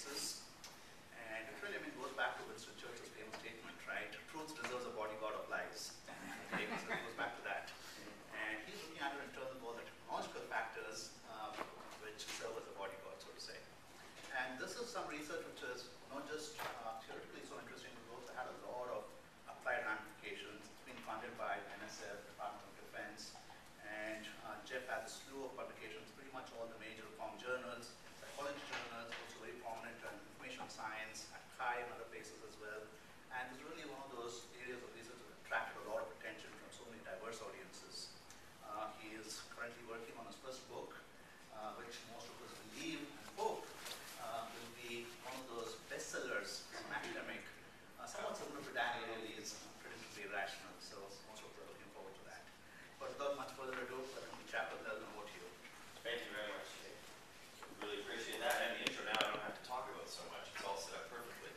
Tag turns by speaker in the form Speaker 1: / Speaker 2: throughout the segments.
Speaker 1: places. And it really, goes back to Winston Churchill's famous statement, right? Truth deserves a bodyguard of lies. Okay, so it goes back to that. And he's looking at it in terms of all the technological factors which serve as a bodyguard, so to say. And this is some research which is not just theoretically so interesting, but also had a lot of applied ramifications. It's been funded by NSF, Department of Defense, and Jeff has a slew of publications, pretty much all the major reform journals, psychology journals, also very prominent in information science, at CHI and other places as well. And it's really one of those areas of research that attracted a lot of attention from so many diverse audiences. He is currently working on his first book, which most of us believe and hope will be one of those bestsellers as an academic, somewhat similar to Daniel O'Leary's Predictably Irrational. So most of us are looking forward to that. But without much further ado, welcome to Chapter 11. Over to you.
Speaker 2: Thank you very much, Jake. Really appreciate that. And the intro now I don't have to talk about so much. It's all set up perfectly.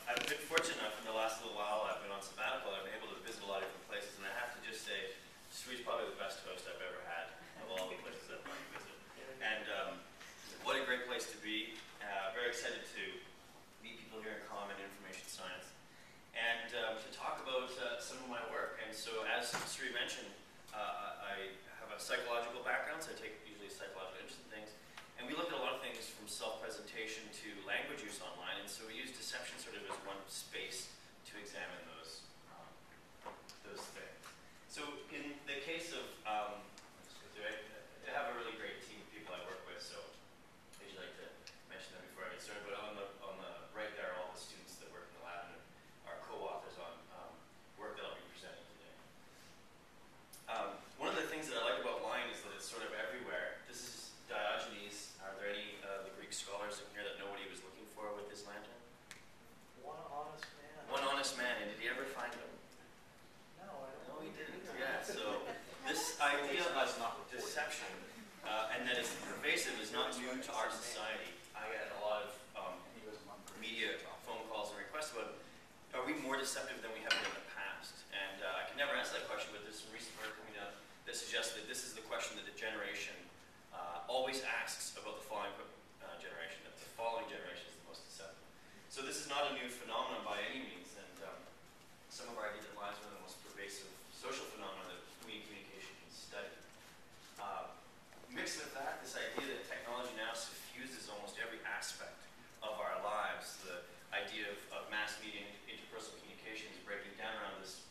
Speaker 2: I've been fortunate enough in the last little while I've been on sabbatical. I've been able to visit a lot of different places, and I have to just say, Sri's probably the best host I've ever had of all the places I've gone to visit. And what a great place to be. Very excited to meet people here in common information science and to talk about some of my work. And so as Sri mentioned, I have a psychological background, so I take usually a psychological interest in things. And we look at a lot of things from self-presentation to language use online, and so we use deception sort of as one space to examine those things. So in the case of, I have a really great team of people I work with, so I usually like to mention them before I get started, but on the right there are all the students that work in the lab and are co-authors on work that I'll be presenting today. One of the things that I like about wine is that it's sort of everywhere. This is Diogenes. Are there any of the Greek scholars in here that know what he was looking for with his lantern?
Speaker 3: One honest man.
Speaker 2: One honest man, and did he ever find him?
Speaker 3: No, I don't.
Speaker 2: No, he didn't. Yeah, so this idea of deception and that it's pervasive is not new to our society. I get a lot of media phone calls and requests about, are we more deceptive than we have been in the past? And I can never answer that question, but there's some recent work coming out that suggests that this is the question that the generation always asks about the following generation, that the following generation is the most deceptive. So this is not a new phenomenon by any means, and some of our ideas that lies one of the most pervasive social phenomena that communication can study. Mixed with that, this idea that technology now suffuses almost every aspect of our lives, the idea of mass media and interpersonal communication is breaking down around this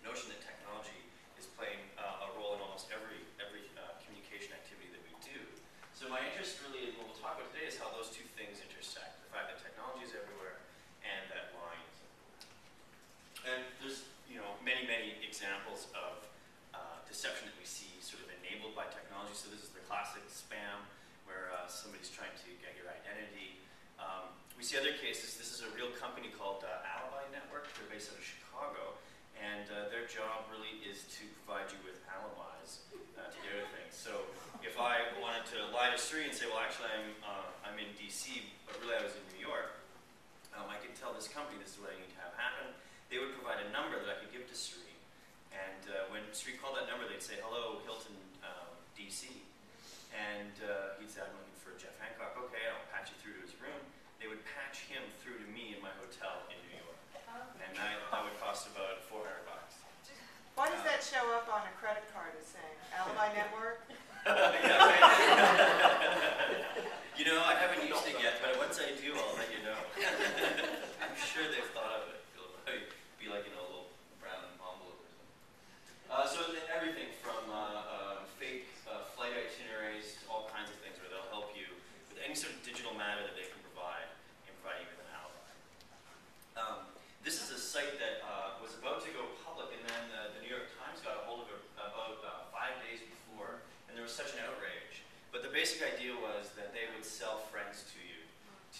Speaker 2: notion that technology is playing a role in almost every communication activity that we do. So my interest really in what we'll talk about today is how those two things intersect. The fact that technology is everywhere and that lying is everywhere. And there's many, many examples of deception that we see sort of enabled by technology. So this is the classic spam where somebody's trying to get your identity. We see other cases. This is a real company called Alibi Network. They're based out of Chicago. And their job really is to provide you with alibis to do other things. So if I wanted to lie to Sri and say, well, actually, I'm in DC, but really I was in New York, I could tell this company this is what I need to have happen. They would provide a number that I could give to Sri. And when Sri called that number, they'd say, hello, Hilton, DC. And he'd say, I'm looking for Jeff Hancock. Okay, I'll patch you through to his room. They would patch him through to me in my hotel in New York. And that would cost about $400.
Speaker 4: Why does that show up on a credit card as saying Alibi Network?
Speaker 2: I haven't used it yet, but once I do, I'll let you know. I'm sure they've thought of it. It'll be like a little brown envelope or something. So everything from fake flight itineraries to all kinds of things where they'll help you with any sort of digital matter that they can provide in providing you with an alibi. This is a site that was about to go public, and then the New York Times got a hold of it about 5 days before, and there was such an outrage. But the basic idea was that they would sell friends to you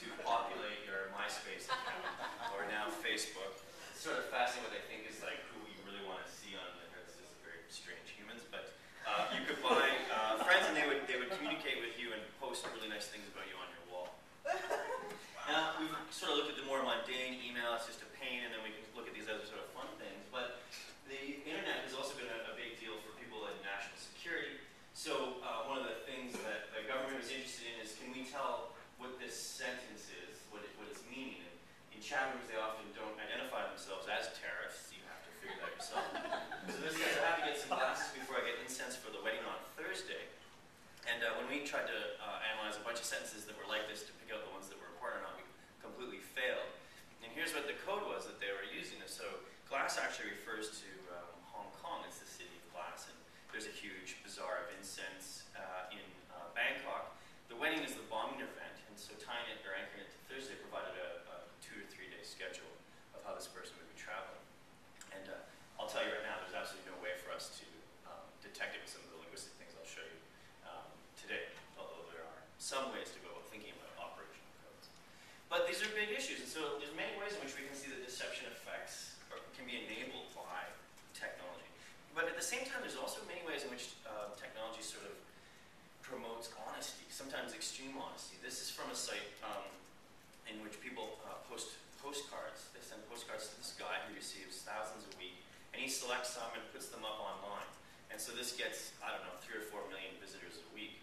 Speaker 2: to populate your MySpace account, or now Facebook. It's sort of fascinating what they think is like who you really want to see on the earth. It's just very strange humans, but you could buy friends, and they would communicate with you and post really nice things about you on your wall. Now, we've sort of looked at the more mundane email, it's just a pain, and then we can look at these other sort of fun things. But the internet has also been a big deal for people in national security. So one of the things that the government was interested in is, can we tell what this sentence sentences that were like this to pick out the ones that were important or not. We completely failed. And here's what the code was that they were using. So glass actually refers to Hong Kong. It's the city of glass. And there's a huge bazaar of incense in Bangkok. The wedding is the bombing event, and so tying it or anchoring it to Thursday provided a 2 to 3 day schedule of how this person would be traveling. And I'll tell you right now, there's absolutely no way for us to detect it with some of the linguistic things I'll show you today, although there are some ways to go about thinking about operational codes. But these are big issues, and so there's many ways in which we can see that deception effects can be enabled by technology. But at the same time, there's also many ways in which technology sort of promotes honesty, sometimes extreme honesty. This is from a site in which people post postcards. They send postcards to this guy who receives thousands a week, and he selects some and puts them up online. And so this gets, I don't know, 3 or 4 million visitors a week,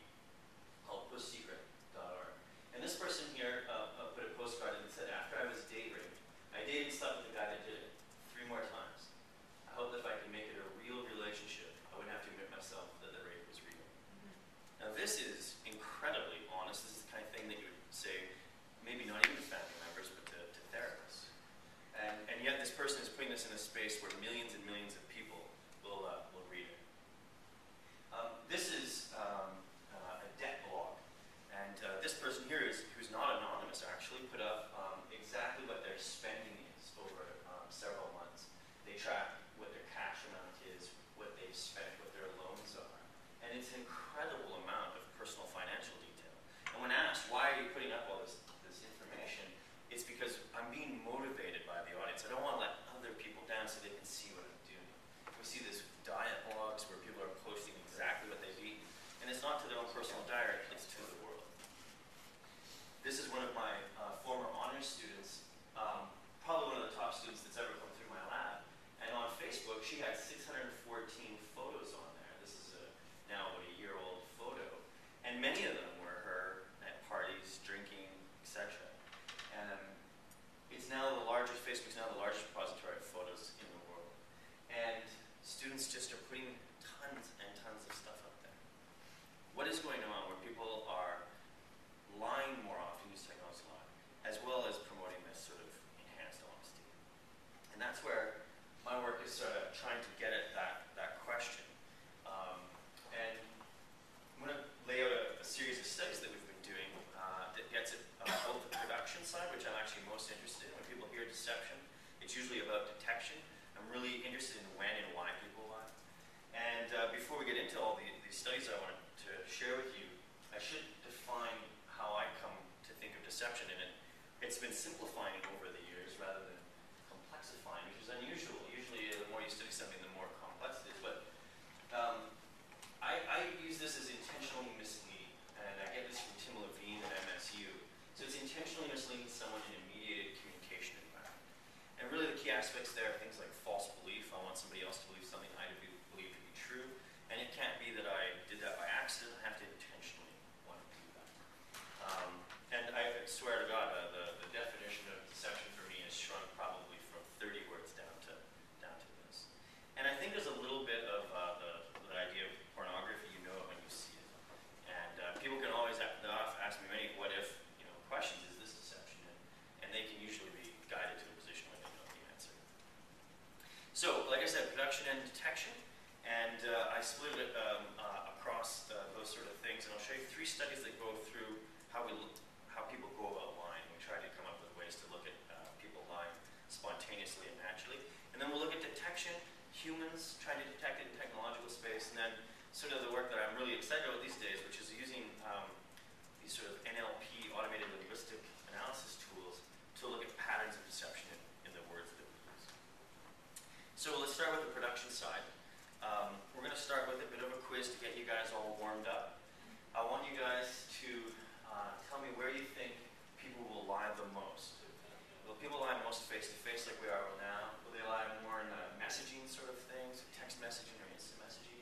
Speaker 2: called pusssecret.org. And this person here put a postcard and said, after I was date raped, I dated and slept with the guy that did it 3 more times. I hope that if I can make it a real relationship, I wouldn't have to admit myself that the rape was real. Now this is incredibly honest. This is the kind of thing that you would say, maybe not even to family members, but to therapists. And yet this person is putting this in a space where millions and millions of people will read it. This is a debt blog. And this person here, who's not anonymous actually, put up exactly what their spending is over several months. They track what their cash amount is, what they've spent, what their loans are. And it's an incredible amount of personal financial detail. And when asked, why are you putting up all this information, it's because I'm being motivated by the audience. I don't want to let other people down so they can see what I'm doing. We see this diet blogs where people are posting exactly what they've eaten. And it's not to their own personal diary, it's to the world. This is one of my former honors students, probably one of the top students that's ever come through my lab. And on Facebook, she had 614 photos on there. This is now about a year-old photo. And many of them were her at parties, drinking, etc. And Facebook's now the largest repository of photos in the world. And students just are putting tons and tons of stuff up there. What is going on where people are lying more often, use technology a lot, as well as promoting this sort of enhanced honesty? And that's where my work is sort of trying to get at that question. And I'm going to lay out a series of studies that we've been doing that gets at both the production side, which I'm actually most interested in. When people hear deception, it's usually about detection. I'm really interested in when and why people lie. And before we get into all these studies I wanted to share with you, I should define how I come to think of deception. And it's been simplifying over the years rather than complexifying, which is unusual. Usually the more you study something, the more complex it is. But I use this as intentionally misleading. And I get this from Tim Levine at MSU. So it's intentionally misleading someone in a mediated communication environment. And really the key aspects there are things like false belief. I want somebody else to believe something I believe to be true. And it can't be that I did that by accident. I have to intentionally want to do that. And I swear to God, the definition of deception for me has shrunk probably from 30 words down to this. And I think there's a little bit of the idea of pornography. You know it when you see it. And people can always ask me many what if questions. Is this deception? And they can usually be guided to a position where they know the answer. So, like I said, production and detection. And I split it across those sort of things. And I'll show you 3 studies that go through how people go about lying. We try to come up with ways to look at people lying spontaneously and naturally. And then we'll look at detection, humans trying to detect it in technological space, and then sort of the work that I'm really excited about these days, which is using these sort of NLP, automated linguistic analysis tools, to look at patterns of deception in the words that we use. So let's start with the production side. We're going to start with a bit of a quiz to get you guys all warmed up. I want you guys to tell me where you think people will lie the most. Will people lie most face-to-face like we are now? Will they lie more in the messaging sort of things, text messaging or instant messaging,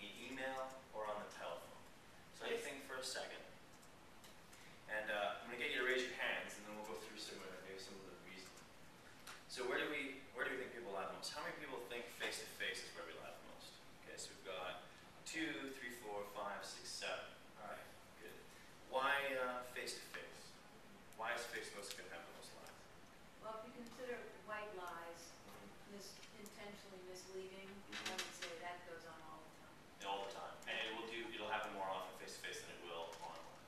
Speaker 2: in email, or on the telephone? So you think for a second. And I'm going to get you to raise your hands, and then we'll go through maybe some of the reasoning. So where do we think people lie the most? How many people think face-to-face is where we lie the most? Okay, so we've got 2, 3, 4, 5, 6, 7. All right, good. Why face-to-face?
Speaker 5: leaving, I would say that goes on all the time.
Speaker 2: All the time. And it'll happen more often face-to-face than it will online.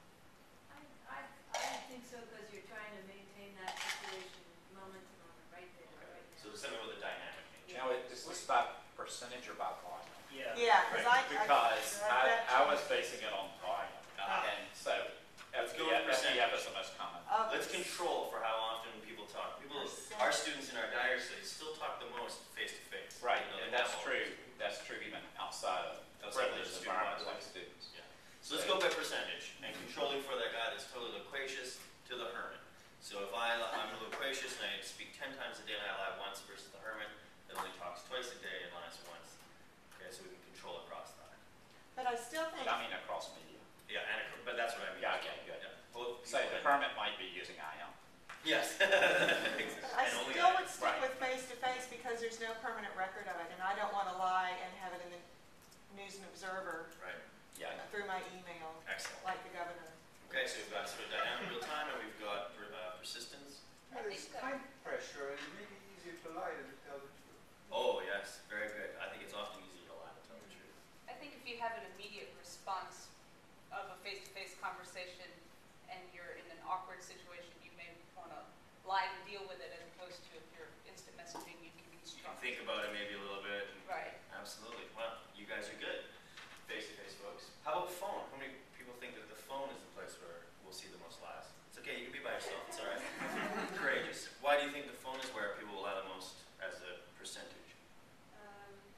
Speaker 5: I think so, because you're trying to maintain that situation moment to moment, right there,
Speaker 2: Okay.
Speaker 5: right now.
Speaker 2: So there's something with a dynamic nature.
Speaker 6: Now, is this about percentage or about volume?
Speaker 3: Yeah.
Speaker 4: Yeah,
Speaker 6: Right, because
Speaker 4: that
Speaker 6: I was basing it on volume, and so
Speaker 2: Let's go
Speaker 6: FBF
Speaker 2: with percentage.
Speaker 6: is the most common.
Speaker 2: Let's control for how often people talk. Our students in our diocese still talk the most face-to-face.
Speaker 6: Right,
Speaker 2: You know,
Speaker 6: and
Speaker 2: they
Speaker 6: that's
Speaker 2: don't
Speaker 6: true.
Speaker 2: always.
Speaker 6: That's true even outside of
Speaker 2: Outside of the
Speaker 6: privileged
Speaker 2: student
Speaker 6: environments like
Speaker 2: population.
Speaker 6: students.
Speaker 2: Yeah. So let's go by percentage, and controlling for that guy that's totally loquacious to the hermit. So if I'm loquacious and I speak 10 times a day and I lie once versus the hermit that only talks twice a day and lies once. Okay, so we can control across that.
Speaker 4: But I still think,
Speaker 6: But I mean across media.
Speaker 2: Yeah, but that's what I mean.
Speaker 6: Yeah, okay, good.
Speaker 2: Yeah. Both
Speaker 6: Say the
Speaker 2: people
Speaker 6: hermit might be using IM.
Speaker 2: Yes.
Speaker 4: I
Speaker 2: And only
Speaker 4: still
Speaker 2: I.
Speaker 4: would stick
Speaker 6: Right.
Speaker 4: with face-to-face because there's no permanent record of it, and I don't want to lie and have it in the News and Observer
Speaker 2: Right.
Speaker 6: Yeah.
Speaker 4: through my email,
Speaker 2: Excellent.
Speaker 4: like the governor.
Speaker 2: Okay, so we've got sort of dynamic real time, and we've got persistence.
Speaker 5: I think
Speaker 7: There's time pressure, and it may be easier to lie than to tell the truth.
Speaker 2: Oh, yes, very good. I think it's often easier to lie than tell the truth.
Speaker 8: I think if you have an immediate response of a face-to-face conversation and you're in an awkward situation, you may want to lie and deal with it as opposed to if you're instant messaging, you can
Speaker 2: You can
Speaker 8: construct.
Speaker 2: think about it maybe a little bit. And
Speaker 8: Right.
Speaker 2: absolutely. Well, you guys are good. Face-to-face folks. How about phone? How many people think that the phone is the place where we'll see the most lies? It's okay, you can be by yourself. It's all right. Courageous. Why do you think the phone is where people will lie the most as a percentage?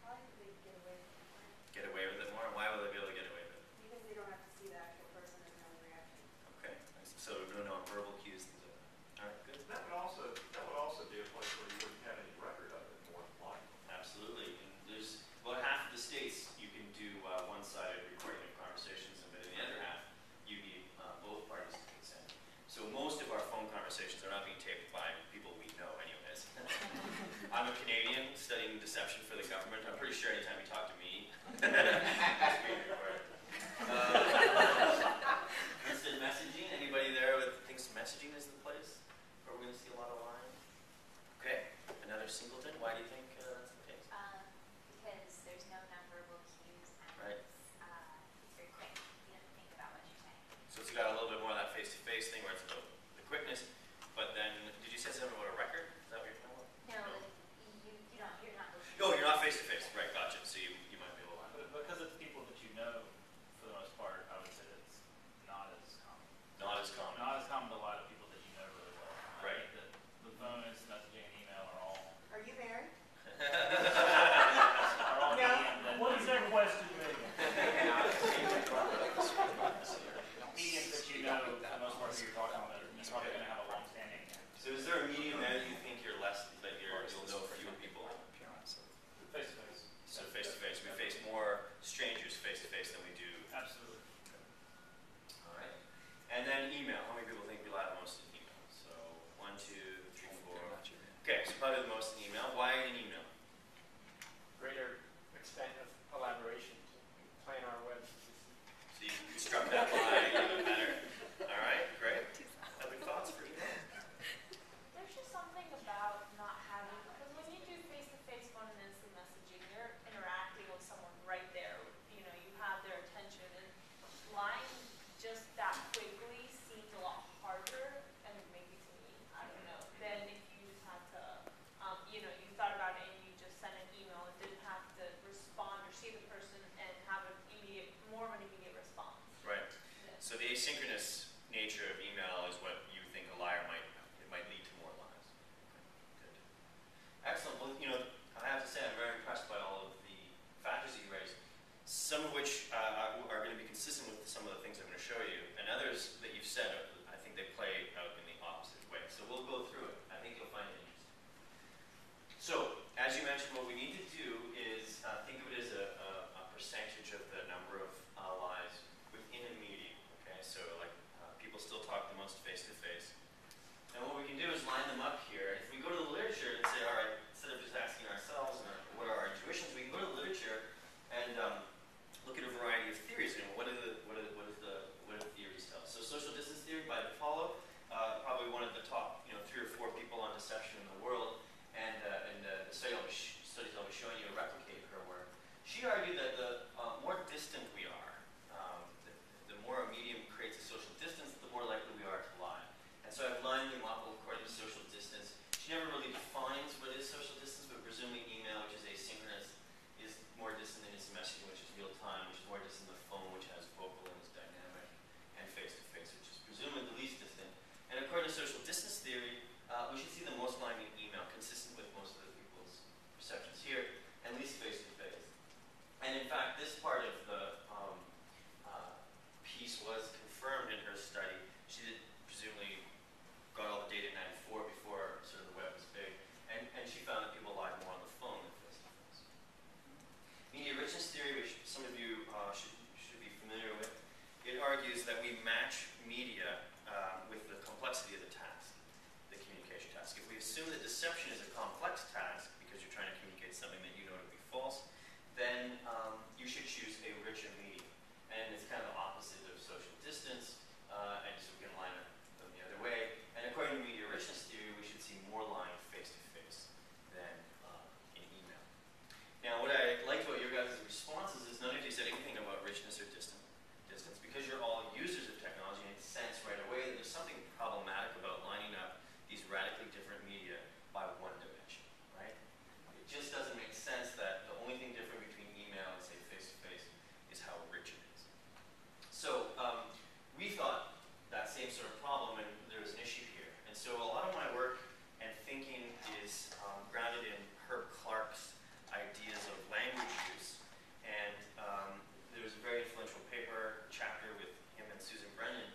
Speaker 5: Probably they get away with it,
Speaker 2: Get away with it more? And why will they be able to get away with it?
Speaker 5: because they don't have to see the actual person and have a reaction.
Speaker 2: Okay. Nice. So no non-verbal cues. Things like that. All right, good.
Speaker 9: That would also be a place where you wouldn't have any record of it, more than likely.
Speaker 2: Absolutely. And there's about half of the states you can do one-sided recording of conversations, and then in the other half you need both parties to consent. So most of our phone conversations are not being taped by people we know anyways. I'm a Canadian studying deception for the government. I'm pretty sure anytime you talk to me, it's being recorded. Instant messaging, anybody there with thinks messaging is the place where we're going to see a lot of lying? Okay, another singleton. Why do you think that's the case?
Speaker 10: Because there's no nonverbal cues and
Speaker 2: Right.
Speaker 10: it's very quick. You don't think about what you're saying.
Speaker 2: So it's got a little bit more of that face-to-face thing where it's about the quickness. But then, did you say something about a record? Is that what you're talking about?
Speaker 10: No, you're not listening.
Speaker 2: Oh, you're not face-to-face. Right, gotcha. So you might be able to lie.
Speaker 3: But because it's people that you know, for the most part, I would say it's not as common.
Speaker 2: Not as common.
Speaker 3: Not as common to lie to people that you know really well.
Speaker 2: Right.
Speaker 3: I think that the phone, is messaging, and email are all
Speaker 4: Are you married?
Speaker 3: are all
Speaker 4: No.
Speaker 3: medium. What is that question, Megan? Mediums that you know, for the most part, who you're talking about, you're probably going to have a long-standing.
Speaker 2: So is there a medium there that you think you'll know fewer people?
Speaker 3: Face-to-face.
Speaker 2: So face-to-face. We face more strangers face-to-face than we do.
Speaker 3: Absolutely.
Speaker 2: All right. And then email. How many people think we lie the most in email? So 1, 2, 3, 4. Okay, so probably the most in email. Why in email?
Speaker 7: Greater extent of collaboration to plan our web.
Speaker 2: So you struck that lie even better. All right, great. Other thoughts for email?
Speaker 11: There's just something about not having, because when you do face-to-face phone and instant messaging, you're interacting with someone right there. You know, you have their attention, and lying just that quickly seems a lot harder, and maybe to me, I don't know, than if you just had to, you thought about it and you just sent an email and didn't have to respond or see the person and have more of an immediate response.
Speaker 2: Right.
Speaker 11: Yeah.
Speaker 2: So the asynchronous nature of email is what you think a liar might lead to more lies. Okay, good. Excellent. Well, I have to say I'm very impressed by all of the factors that you raised, some of which are going to be consistent with some of the things I'm going to show you, and others that you've said, I think they play out in the opposite way. So we'll go through it. I think you'll find it interesting. So, as you mentioned, what we need to do is think of it as a percentage of the number of lies within a medium. Okay, so like people still talk the most she argued that the more distant we are, the more a medium creates a social distance, the more likely we are to lie. And so I've lined them up according to social distance. She never really defines what is social distance, but presumably email, which is asynchronous, is more distant than instant messaging, which is real time, which is more distant than the phone, which has vocal and is dynamic, and face-to-face, which is presumably the least distant. And according to social distance theory, we should see the most lying in email, consistent with most of the people's perceptions here, and least face-to-face. And in fact, this part of the piece was confirmed in her study. She did presumably got all the data in 94 before sort of the web was big, and she found that people lied more on the phone than face-to-face. Media richness theory, which some of you should be familiar with, it argues that we match media with the complexity of the task, the communication task. If we assume that deception is a complex task because you're trying to communicate something that you know to be false, then you should choose a richer medium. And it's kind of the opposite of social distance, and so we can align them the other way. And according to media richness theory, we should see more lying face-to-face than in email. Now, what I liked about your guys' responses is none of you said anything about richness or distance, because you're all users of technology, and it sense right away that there's something problematic about lining up these radically different media by one dimension, right? It just doesn't make sense that the only thing different between email and, say, face-to-face is how rich it is. So we thought that same sort of problem, and there was an issue here. And so a lot of my work and thinking is grounded in Herb Clark's ideas of language use. And there was a very influential paper, chapter with him and Susan Brennan,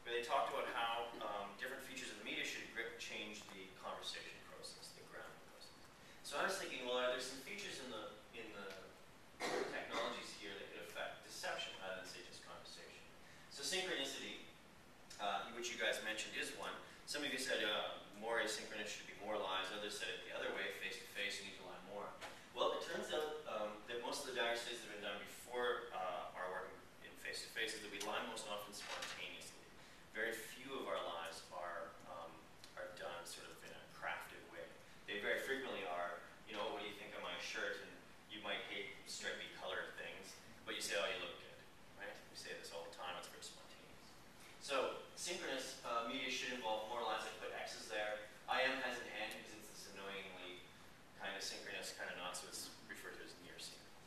Speaker 2: where they talked about how different features of the media should change the conversation process, the grounding process. So I was thinking, well, are there some features in the technologies here that could affect deception rather than, say, just conversation? So synchronicity, which you guys mentioned, is one. Some of you said more asynchronous should be more lies. Others said it the other way, face-to-face, you need to lie more. Well, it turns out that most of the dire studies that have been done before our work in face-to-face is that we lie most often spontaneously. Very few of our lies are done sort of in a crafted way. They very frequently are, you know, what do you think of my shirt? And you might hate stripy colored things, but you say, oh, you look good, right? We say this all the time. It's very spontaneous. So synchronous media should involve more lies. I put X's there. IM has an N because it's this annoyingly kind of synchronous, kind of not, so it's referred to as near synchronous.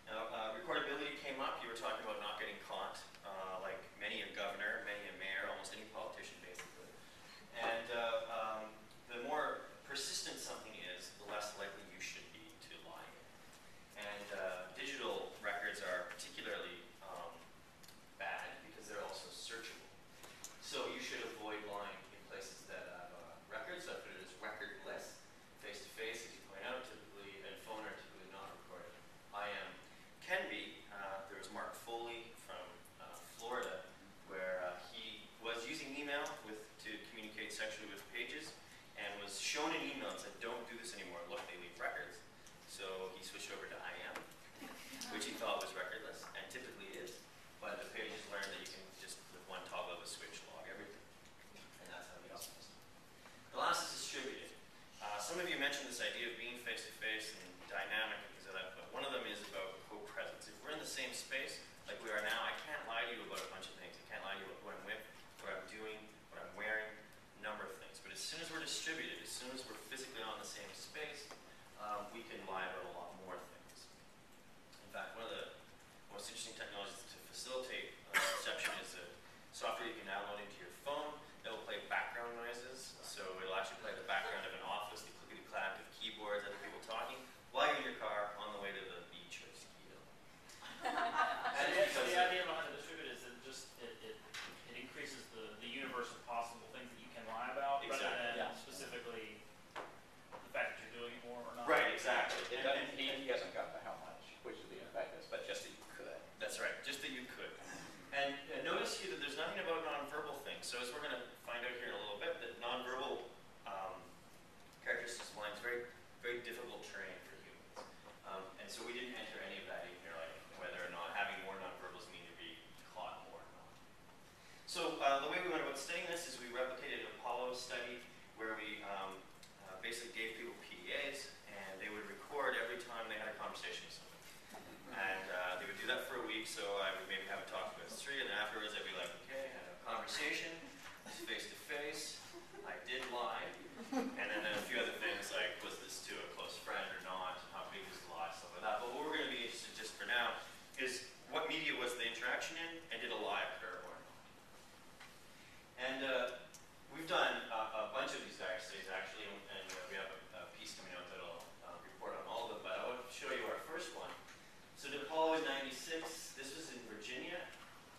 Speaker 2: Now, recordability came up. You were talking about not getting caught, like many a governor, many a mayor, almost any politician, basically. And the more persistent something is, the less likely you should be to lie in. And digital records are particularly bad because they're also searchable. So you should avoid lying in places that have records. So I put it as recordless. Face-to-face, as you point out, typically, and phone are typically not recorded. IM can be. There was Mark Foley from Florida, where he was using email to communicate sexually with pages, and was shown an email and said, don't do this anymore. Look, they leave records. So he switched over to IM, which he thought was recordless, and typically is. But the pages learned that you can just, with one toggle of a switch, log everything. And that's how he also does it. The last is distributed. Some of you mentioned this idea of being face-to-face and dynamic and things like that, but one of them is about co-presence. If we're in the same space, like we are now, I can't lie to you about a bunch of things. I can't lie to you about who I'm with, what I'm doing, what I'm wearing, a number of things. But as soon as we're distributed, as soon as we're physically on the same space, we can lie about a lot more things. In fact, one of the most interesting technologies to facilitate deception is a software you can download into your phone that will play background noises. So it'll actually play the background of an office, the clickety-clack of keyboards, other people talking, while you're in your car on the way to the beach or ski hill.
Speaker 3: So the idea behind the distributed is that it increases the universe of possible things that you can lie about, rather than specifically the fact that you're doing it more or not.
Speaker 2: Right, exactly.
Speaker 6: He hasn't gotten to how much, which is the effect is, but just that you could.
Speaker 2: That's right, just that you could. And notice here that there's nothing about nonverbal things. So as we're going to find out here in a little bit, that nonverbal characteristics of lines very, very difficult terrain for humans. And so we didn't enter any of that in here, like whether or not having more nonverbals mean to be caught more or not. So the way we went about studying this is we replicated an Apollo study where we basically gave people PDAs, and they would record every time they had a conversation with someone. week, so I would maybe have a talk about history, and then afterwards I'd be like, okay, I had a conversation, face to face, I did lie, and then a few other things like, was this to a close friend or not, how big was the lie, stuff like that. But what we're going to be interested just for now is what media was the interaction in, and did a lie occur or not. And we've done a bunch of these diary studies actually, and we have a piece coming out that'll report on all of them, but I want to show you our first one. So DePaul in 96, this was in Virginia,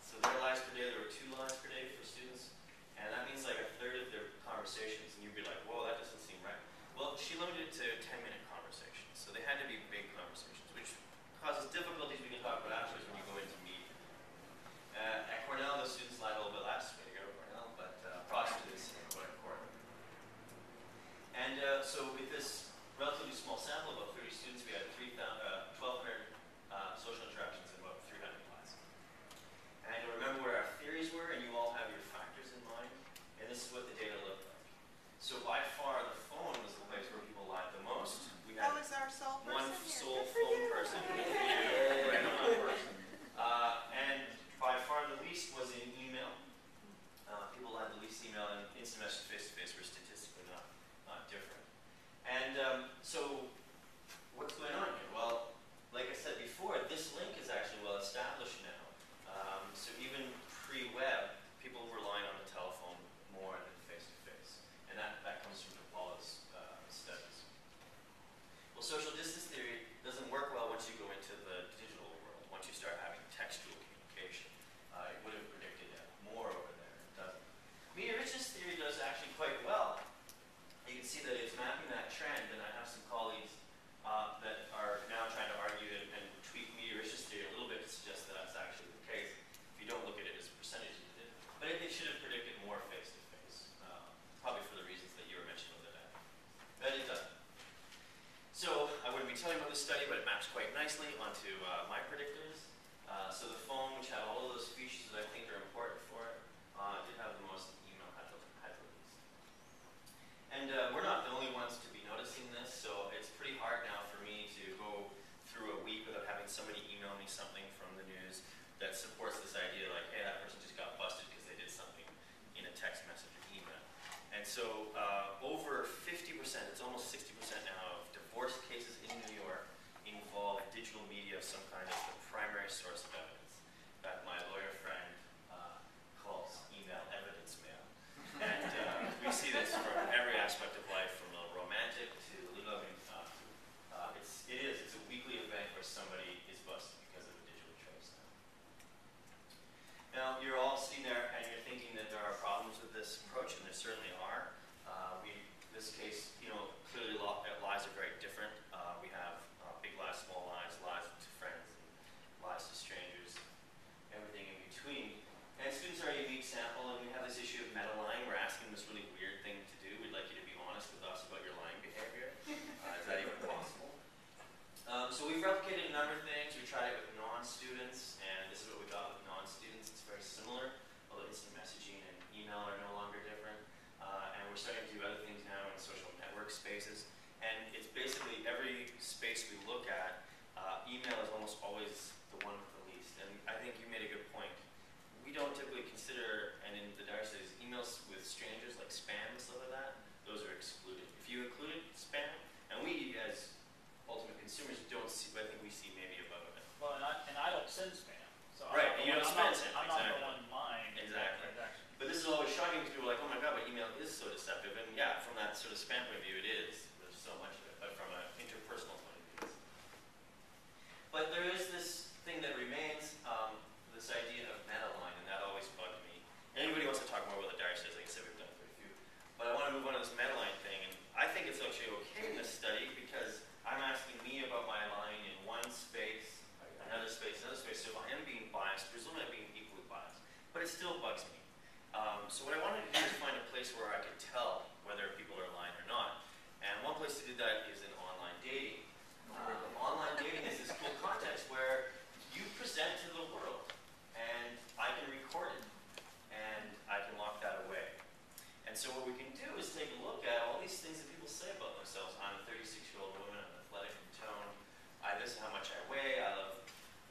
Speaker 2: so their lies per day, there were 2 lies per day for students, and that means like a third of their conversations, and you'd be like, whoa, that doesn't seem right. Well, she limited it to 10-minute conversations, so they had to be big conversations, which causes difficulties we can talk about afterwards when you go into media. At Cornell, the students lied a little bit less, way to go Cornell, but props to this going to Cornell. And so with this relatively small sample, about 30 students, we had 1,200 social interactions and about 300 lies. And remember where our theories were, and you all have your factors in mind, and this is what the data looked like. So by far, the phone was the place where people lied the most. We had
Speaker 4: That was our sole person
Speaker 2: one
Speaker 4: here.
Speaker 2: sole
Speaker 4: Good for
Speaker 2: phone
Speaker 4: you.
Speaker 2: person. Right on person. And by far the least was in email. People lied the least email, and instant message face-to-face were statistically not different. And so what's going on here? Well, like I said before, this link is actually well established now. So even pre-web, people were relying on the telephone more than face-to-face. And that comes from DePaul's studies. Well, social distance theory doesn't work well once you go into the digital world, once you start having textual communication. It would have predicted more over there. It doesn't. Media richness theory does actually quite well. You can see that it's mapping that trend, and I have some colleagues that are now trying to argue and tweak media richness theory a little bit to suggest that that's actually the case. If you don't look at it as percentages, but it should have predicted more face-to-face, probably for the reasons that you were mentioning the other day. But it doesn't. So I wouldn't be telling you about this study, but it maps quite nicely onto my predictors. So the phone, which had all of those features that I think are important for it, did have the most email had the least. And we're not the only ones to be noticing this, so it's pretty hard now for me to go through a week without having somebody email me something from the news that supports this idea like, hey, that person just got busted because they did something in a text message or email. And so over 50%, it's almost 60% now, of divorce cases in New York involve digital media of some kind as the primary source of evidence. That my lawyer friend calls email evidence mail. And we see this from every aspect of life, from the romantic to legal. It's a weekly event where somebody is busted because of a digital trace now. Now, you're all sitting there and you're thinking that there are problems with this approach, and there certainly are. This case, clearly lies are very different. We have big lies, small lies, lies to friends, and lies to strangers, everything in between. And students are a unique sample, and we have this issue of meta-lying. We're asking this really weird thing to do. We'd like you to be honest with us about your lying behavior. Is that even possible? So we've replicated a number of things. We tried it with non-students, and this is what we got with non-students. It's very similar, although instant messaging and email are no longer different. And we're starting to do other things now in social network spaces. And it's basically every space we look at, email is almost always the one with the least. And I think you made a good point. We don't typically consider, and in the diary studies, emails with strangers like spam and stuff like that, those are excluded. If you included spam, and we as ultimate consumers don't see, I think we see maybe above it.
Speaker 3: Well, and I don't send spam. So
Speaker 2: Right, and you don't spend spam.
Speaker 3: I'm not the one mine.
Speaker 2: Exactly.
Speaker 3: Transaction.
Speaker 2: But this is always shocking because people are like, oh my god, but email is so deceptive. And yeah, from that sort of spam point of view, it is. There's so much of it. But from an interpersonal point of view, but there is this thing that remains, this idea of meta-line, and that always bugged me. Anybody wants to talk more about the diary studies, like I said, we've done very few. But I want to move on to this meta-line thing, and I think it's actually okay in this study because I'm asking me about my line in one space, another space, another space. So if I am being biased, presumably I'm being equally biased. But it still bugs me. So what I wanted to do is find a place where I could tell whether people are lying or not. And one place to do that is in online dating. Online dating is this cool context where you present to the world, and I can record it, and I can lock that away. And so what we can do is take a look at all these things that people say about themselves. I'm a 36-year-old woman, I'm athletic in tone, this is how much I weigh, I love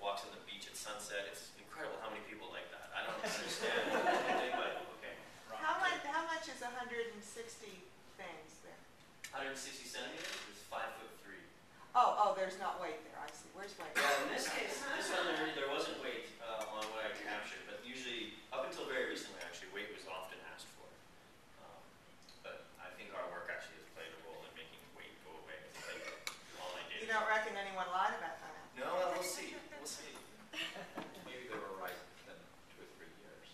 Speaker 2: walks on the beach at sunset. It's incredible how many people like that. I don't understand anything, but okay.
Speaker 4: How much is 160 things there?
Speaker 2: 160 centimeters is 5'3".
Speaker 4: Oh, there's not weight there. I see. Where's weight?
Speaker 2: Yeah, in this case, this one there wasn't weight on what I captured, but usually, up until very recently, actually, weight was often asked for. But I think our work actually has played a role in making weight go away. Like online data.
Speaker 4: You don't reckon anyone lied about that?
Speaker 2: No, well, we'll see. We'll see.
Speaker 6: Maybe they were right in 2 or 3 years.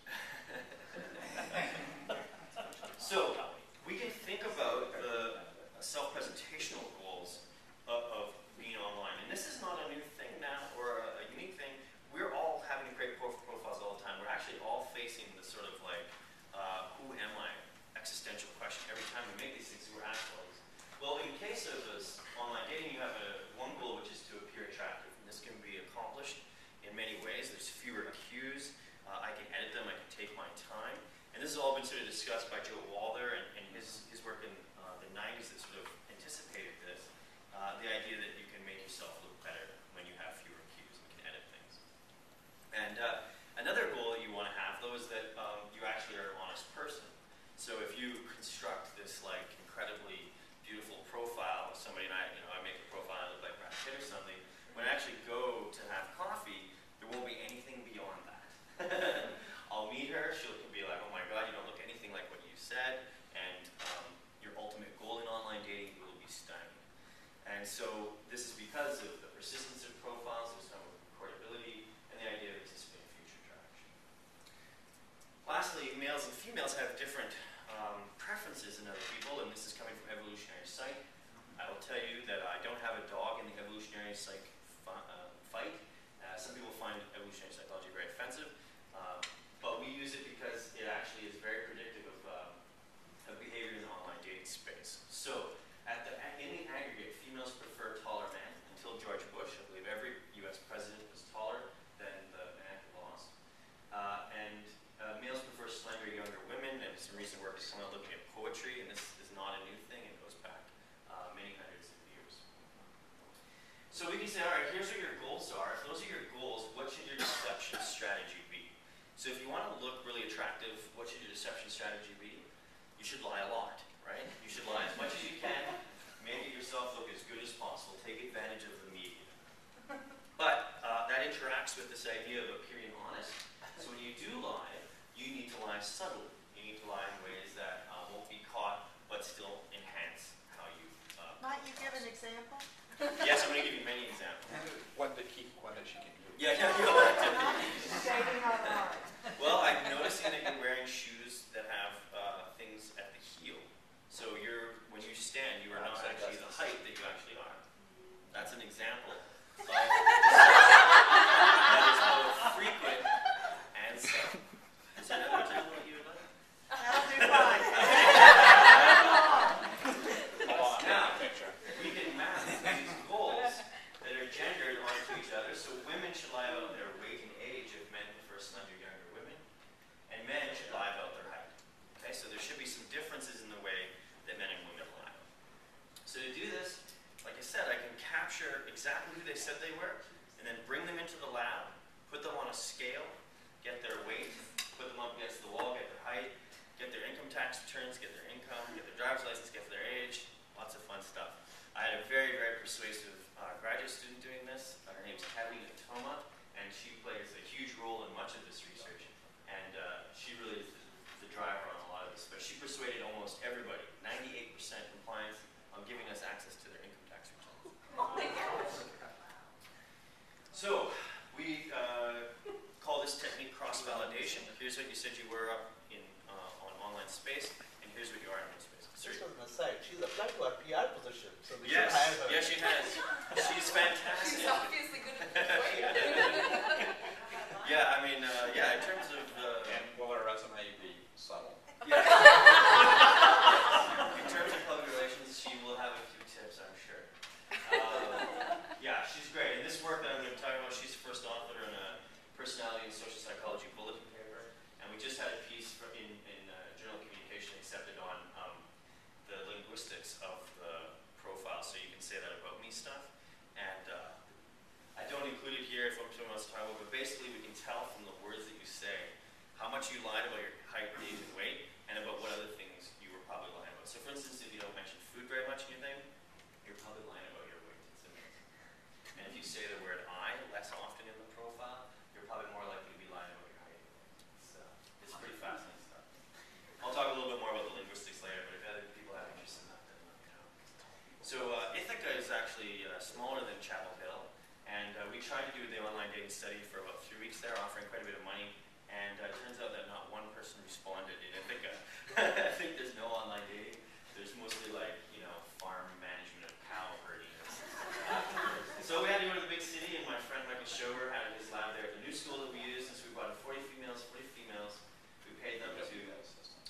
Speaker 2: So, we can think about the self-presentational goals of being online. And this is not a new thing now, or a unique thing. We're all having to create profiles all the time. We're actually all facing the sort of like, who am I existential question. Every time we make these things, we're asked all these. Well, in case of this online dating, you have one goal, which is to appear attractive. And this can be accomplished in many ways. There's fewer cues. I can edit them. I can take my time. And this has all been sort of discussed by Joe Walder and his work in the 90s that sort of anticipated this. The idea that you can make yourself look better when you have fewer cues and can edit things. And another goal that you want to have, though, is that you actually are an honest person. So if you construct this like incredibly beautiful profile of somebody, and I make a profile and I look like Brad Pitt or something, when I actually go to have coffee, there won't be anything beyond that. I'll meet her, she'll be like, oh my god, you don't look anything like what you said, and your ultimate goal in online dating will be stunning. And so this is because of the persistence of profiles, there's no recordability, and the idea of anticipating future traction. Lastly, males and females have different preferences in other people, and this is coming from evolutionary psych. I will tell you that I don't have a dog in the evolutionary psych fight. Some people find evolutionary psychology very offensive, but we use it because it actually is very predictive of behavior in the online dating space. So, in the aggregate, females prefer taller men. Until George Bush, I believe every U.S. president was taller than the man who lost. And males prefer slender, younger women, and some recent work is coming out looking at poetry, and this is not a new thing, it goes back many hundreds of years. So we can say, all right, here's what your goals are. If those are your goals, what should your deception strategy be? So if you want to look really attractive, what should your deception strategy be? You should lie a lot, right? You should lie as much as you can, make yourself look as good as possible, take advantage of the media. But that interacts with this idea of appearing honest. So when you do lie, you need to lie subtly. You need to lie in ways that won't be caught, but still enhance how you
Speaker 4: Might you give an example?
Speaker 2: Yes, I'm going to give you many examples.
Speaker 6: One that she can do.
Speaker 2: Yeah.
Speaker 4: Dating online.
Speaker 2: Well, I'm noticing that you're wearing shoes that have things at the heel. So when you stand, you are not actually the height that you actually are. That's an example of that is both frequent and subtle. Is there another example that you would like?
Speaker 4: That'll do fine.
Speaker 2: Now, we can map these goals that are gendered onto each other. So women should lie about their weight and age if men prefer slender, younger women. And men should lie about their height. Okay, so there should be some differences in the way that men and women lie. So to do this, like I said, I can capture exactly who they said they were, and then bring them into the lab, put them on a scale, get their weight, put them up against the wall, get their height, get their income tax returns, get their income, get their driver's license, get their age, lots of fun stuff. I had a very, very persuasive graduate student doing this. Her name's Kelly Natoma, and she plays a huge role in much of this research. And she really is the driver on a lot of this. But she persuaded almost everybody, 98% compliance, on giving us access to their income tax returns.
Speaker 8: Oh my gosh.
Speaker 2: So we call this technique cross-validation. Here's what you said you were up in on online space, and here's what you are in real space.
Speaker 12: Just on the side, she's applied to our PR position, so we
Speaker 2: Yes,
Speaker 12: should hire her.
Speaker 2: yes, she has. She's fantastic.
Speaker 8: She's obviously good at persuading.
Speaker 2: Yeah, I mean, yeah, in terms of
Speaker 6: And will her resume be subtle?
Speaker 2: yeah. In terms of public relations, she will have a few tips, I'm sure. Yeah, she's great. And this work that I'm going to talk about, she's the first author in a personality and social psychology bulletin paper, and we just had a piece in Journal of Communication accepted on the linguistics of the profile, so you can say that about me stuff. And I don't include it here if someone wants to talk about, but basically tell from the words that you say how much you lied about your height, age, and weight, and about what other things you were probably lying about. So for instance, if you don't mention food very much in your thing, you're probably lying about your weight. It's amazing. And if you say the word I less often in the profile, you're probably more likely to be lying about your height. It's pretty fascinating stuff. I'll talk a little bit more about the linguistics later, but if other people have interest in that, then let me know. So Ithaca is actually smaller than Chapel Hill, and we tried to do the online dating study for about 3 weeks there, offering quite a bit of money, and it turns out that not one person responded in Ithaca. I think there's no online dating. There's mostly like, farm management of cow herding. So we had to go to the big city, and my friend Michael Schober had his lab there at the new school that we used, and so we brought in 40 females. We paid them to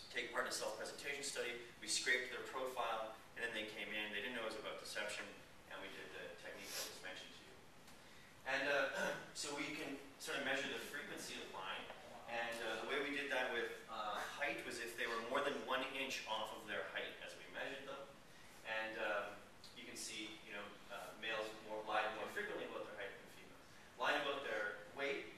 Speaker 2: take part in a self-presentation study. We scraped their profile, and then they came in. They didn't know it was about deception, and we did the technique I just mentioned to you. And so we can sort of measure the frequency of lying, and the way we did that with height was if they were more than 1 inch off of their height as we measured them. And you can see, males lied more frequently about their height than females. Lying about their weight,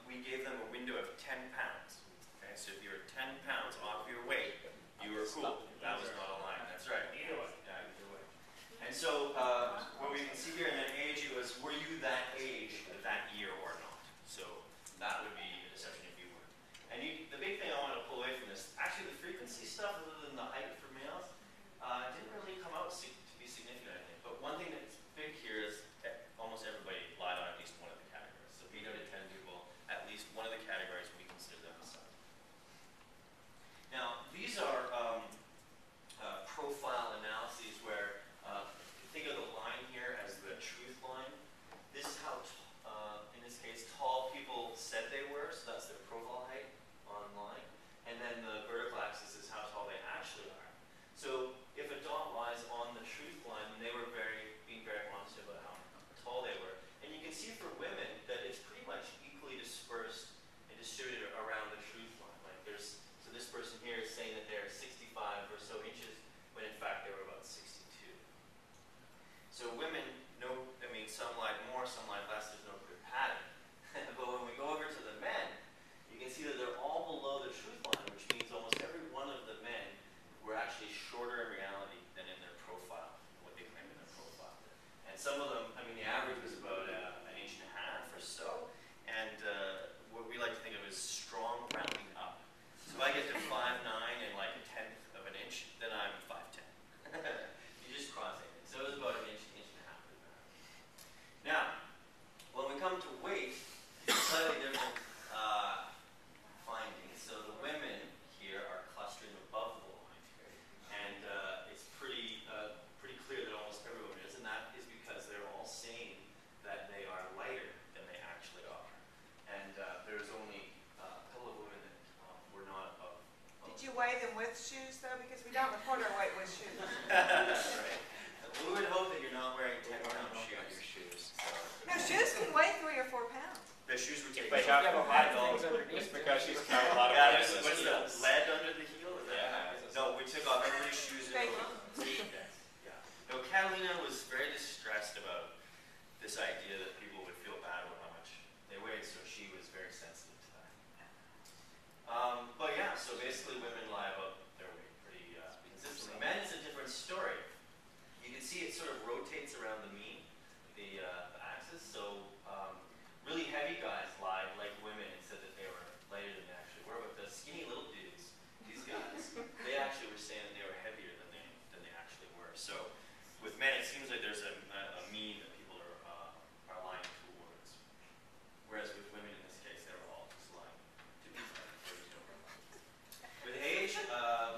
Speaker 2: we gave them a window of 10 pounds. Okay, so if you were 10 pounds off your weight, you were cool. That was not a lie. That's right.
Speaker 3: Either way.
Speaker 2: Yeah, either way. And so what we can see here in that age, it was, were you that age that year or not? So that would be a deception if you were. And the big thing I want to pull away from this, actually the frequency stuff, other than the height for males, didn't really come out to be significant, I think. But one thing that's big here is that almost everybody lied on at least one of the categories. So 8 out of 10 people, at least one of the categories we consider them a sign. Now, these are profile analyses where think of the line here as the truth line. This is how, in this case, tall people said they were, so that's their profile height online. And then the vertical axis is how tall they actually are. So if a dot lies on the truth line, then they were being very honest about how tall they were. And you can see for women that it's pretty much equally dispersed and distributed around the truth line. So this person here is saying that they're 65 or so inches, when in fact they were about 62. So women, some lied more, some lied less, there's no clear pattern. But when we go over to the men, you can see that they're all below the truth line, which means almost every one of the men were actually shorter in reality than in their profile, what they claimed in their profile. And some of them, the average was about 1.5 inches or so, and what we like to think of as strong rounding up. So if I get to 5'9" and like 1/10 of an inch, then I'm 5'10". You just cross it. So it was about 1 inch, 1.5 inches. Now, when we come to weight, slightly different findings. So the women here are clustering above the line, and it's pretty clear that almost everyone is, and that is because they're all saying that they are lighter than they actually are. And there's only a couple of women that were not above.
Speaker 4: Did you weigh them with shoes, though? Because we don't report our weight with shoes.
Speaker 2: Right. We would hope that you're not wearing 10-pound shoes.
Speaker 4: No, shoes can weigh 3 or 4 pounds.
Speaker 2: The shoes were taken.
Speaker 7: But you have a high things underneath because she's got a lot of
Speaker 2: Yeah,
Speaker 7: weight.
Speaker 2: what's the lead under the heel? Is that No, we took off everybody's shoes.
Speaker 4: Thank you.
Speaker 2: Yeah. No, Catalina was very distressed about this idea that people would feel bad about how much they weighed, so she was very sensitive to that. But yeah, so basically women lie about their weight pretty consistently. Men, it's a different story. You can see it sort of rotates around the mean, the axis. So really heavy guys lied like women and said that they were lighter than they actually were. But the skinny little dudes, these guys, they actually were saying that they were heavier than they actually were. So with men, it seems like there's a mean that people are lying towards. Whereas with women, in this case, they were all just lying to be With age,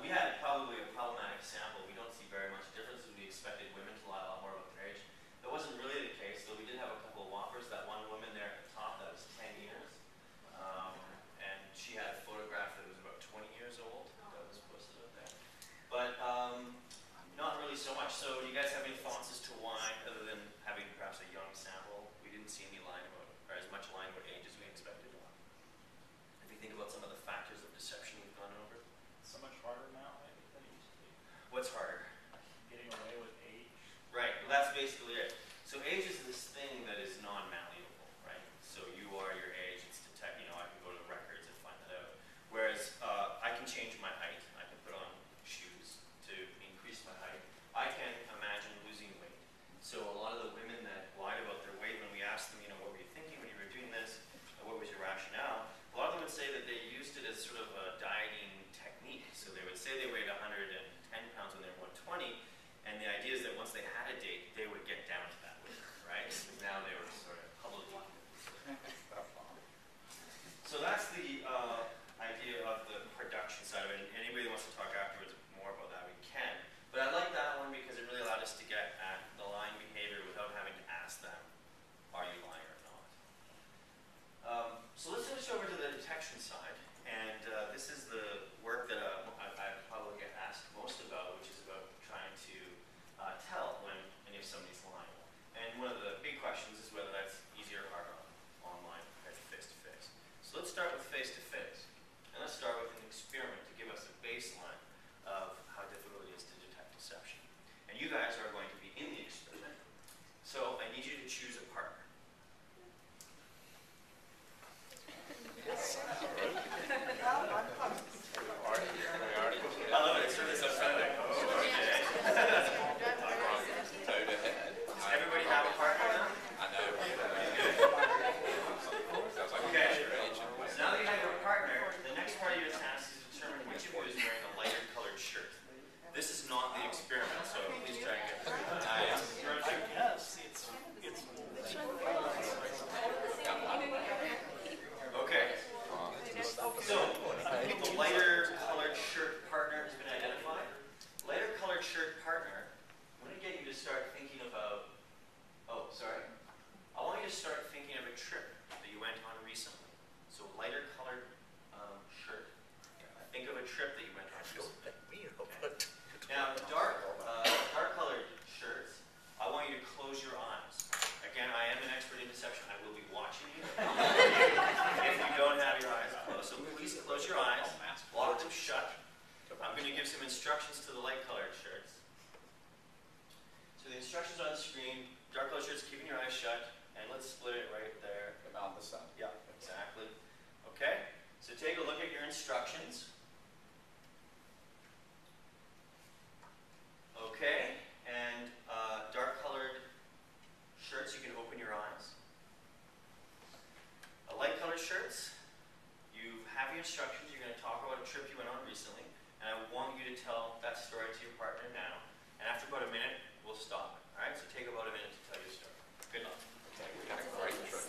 Speaker 2: we had probably a problematic sample. We don't see very much difference. We expected women to lie a lot more about their age. That wasn't really the case, though we did have a couple of whoppers. That one woman there at the top, that was 10 years. And she had a photograph that was about 20 years old that was posted up there. But not really so much. So do you guys have any thoughts as to why, other than having perhaps a young sample, we didn't see any lying about, or as much lying about age as we expected? If you think about some of the factors of deception we've gone over.
Speaker 3: So much harder now, maybe, than it used to be.
Speaker 2: What's harder?
Speaker 3: Getting away with age.
Speaker 2: Right, well that's basically it. So age is this thing that is non-malleable, right? So you are your age. rationale, a lot of them would say that they used it as sort of a dieting technique. So they would say they weighed 110 pounds when they were 120, and the idea is that once they had a date, they would get down to that weight, right? Because now they were sort of publicly. So that's the idea of the production side of it. And anybody that wants to talk afterwards more about that, we can. But I like that one because it really allowed us to get at the lying behavior without having to ask them, are you lying or not? So let's switch over to the detection side. And this is the work that I probably get asked most about, which is about trying to tell when and if somebody's lying. And one of the big questions is whether that's easier or harder online compared to face-to-face. So let's start with face-to-face. And let's start with an experiment to give us a baseline of how difficult it is to detect deception. And you guys are going to be in the experiment. So I need you to choose a partner. I love it. It's sort of so Sunday. Does everybody have a partner now?
Speaker 6: I know.
Speaker 2: Okay. So now that you have your partner, the next part of your task is to determine which of you is wearing a lighter colored shirt. This is not the experiment, so please try and get through that. Okay. So, the lighter colored shirt partner has been identified. Lighter colored shirt partner, I'm going to get you to start thinking about, I want you to start thinking of a trip that you went on recently. So lighter colored shirt. Think of a trip that you went on recently. Now, dark colored shirts, I want you to close your eyes. Again, I am an expert in deception. I will be watching you if you don't have your eyes closed. So please close your eyes, lock them shut. I'm going to give some instructions to the light colored shirts. So the instructions on the screen, dark colored shirts, keeping your eyes shut, and let's split it right there.
Speaker 6: On the sun.
Speaker 2: Yeah, exactly. Okay, so take a look at your instructions. Okay, and dark colored shirts, you can open your eyes. Light colored shirts, you have your instructions. You're going to talk about a trip you went on recently, and I want you to tell that story to your partner now. And after about a minute, we'll stop. All right, so take about a minute to tell your story. Good luck.
Speaker 6: Okay, we got a great trip.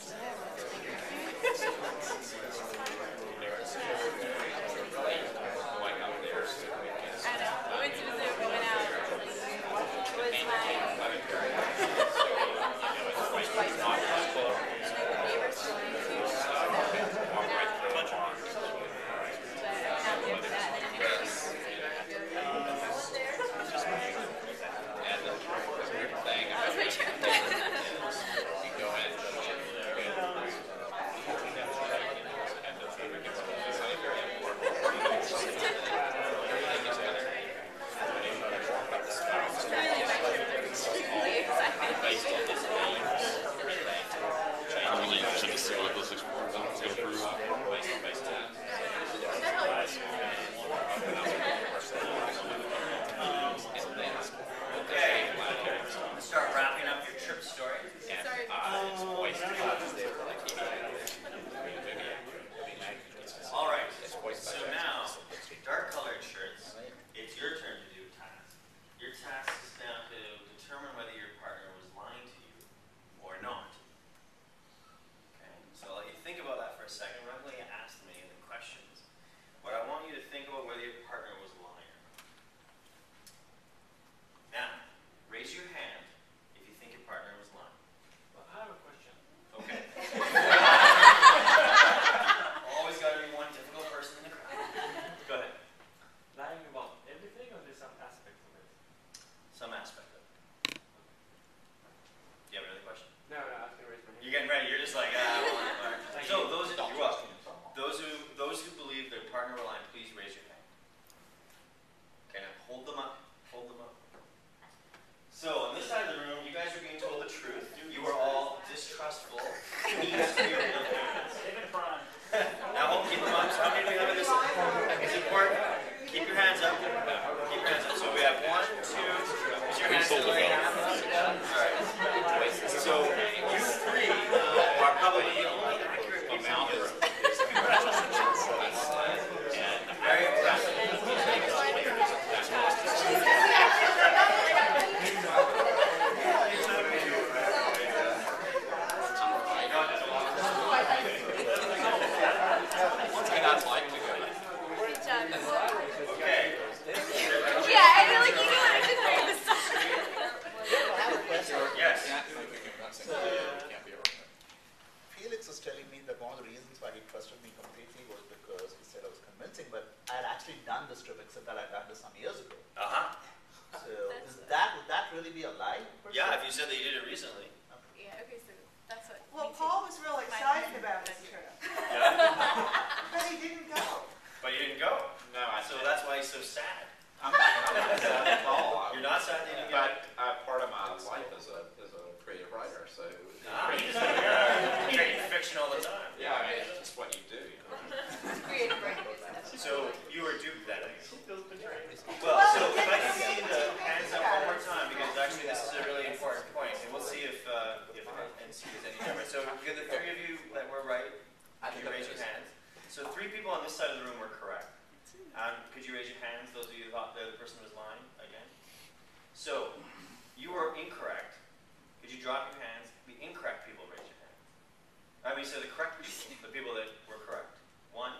Speaker 6: Going up there.
Speaker 5: I know. We went to the zoo, we went out. It was my neighbor's children too.
Speaker 2: So you three are probably the only accurate people
Speaker 1: Felix was telling me that one of the reasons why he trusted me completely was because he said I was convincing, but I had actually done this trip, except that I'd done this some years ago. So would that really be a lie?
Speaker 2: Yeah, if you said that you did it recently.
Speaker 11: Yeah, okay, so that's what.
Speaker 4: Well, Paul was real excited about this trip,
Speaker 2: Yeah.
Speaker 4: but he didn't go.
Speaker 2: But you didn't go.
Speaker 6: No,
Speaker 2: So that's why he's so sad.
Speaker 6: I'm not sad at all.
Speaker 2: You're not sad that you didn't go.
Speaker 6: But part of my life is a creative writer, so.
Speaker 2: You're reading fiction all the time.
Speaker 6: Yeah, I mean, it's just what you do. You know?
Speaker 8: Creative writing is
Speaker 2: So you were duped then, I guess.
Speaker 4: Well,
Speaker 2: Well, so
Speaker 4: he
Speaker 2: if I
Speaker 4: did
Speaker 2: can see
Speaker 4: say
Speaker 2: the
Speaker 4: two
Speaker 2: hands up
Speaker 4: things
Speaker 2: one more
Speaker 4: about it.
Speaker 2: time, because actually this is a really important point, and we'll see if and see if there's any difference. So the three of you that were right, could you raise your hands? So 3 people on this side of the room were correct. Could you raise your hands, those of you who thought the other person was lying again? So you were incorrect. Could you drop your hands? The incorrect people raise your hands. I mean, so the correct people, the people that were correct. 1,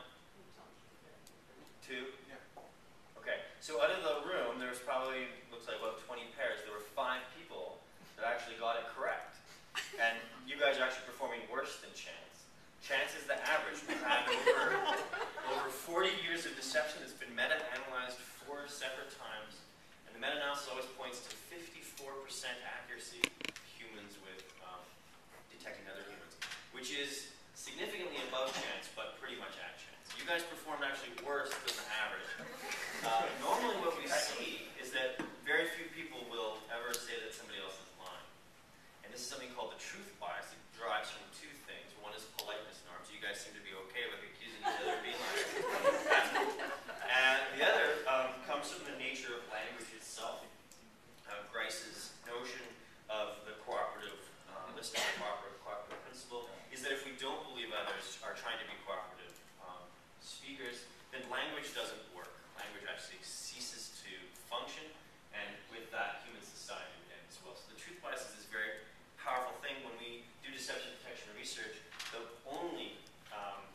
Speaker 2: 2. Okay, so out of the room, there was probably, looks like about 20 pairs. There were 5 people that actually got it correct. And you guys are actually performing worse than Chance. Chance is the average. We've had over 40 years of deception. It's been meta-analyzed 4 separate times. And the meta-analysis always points to 54% accuracy humans with detecting other humans, which is significantly above Chance, but pretty much at Chance. You guys performed actually worse than the average. Normally what we see is that very few people will ever say that somebody else is lying. And this is something called the truth bias. It derives from 2 things. One is politeness norms. You guys seem to be okay with accusing each other of being lying. That's cool. And the other comes from the nature of language itself. Grice's notion of the cooperative, listening to cooperative principle is that if we don't believe others are trying to be cooperative speakers, then language doesn't work. Language actually ceases to function, and with that, human society would end as well. So the truth bias is this very powerful thing. When we do deception detection research, the only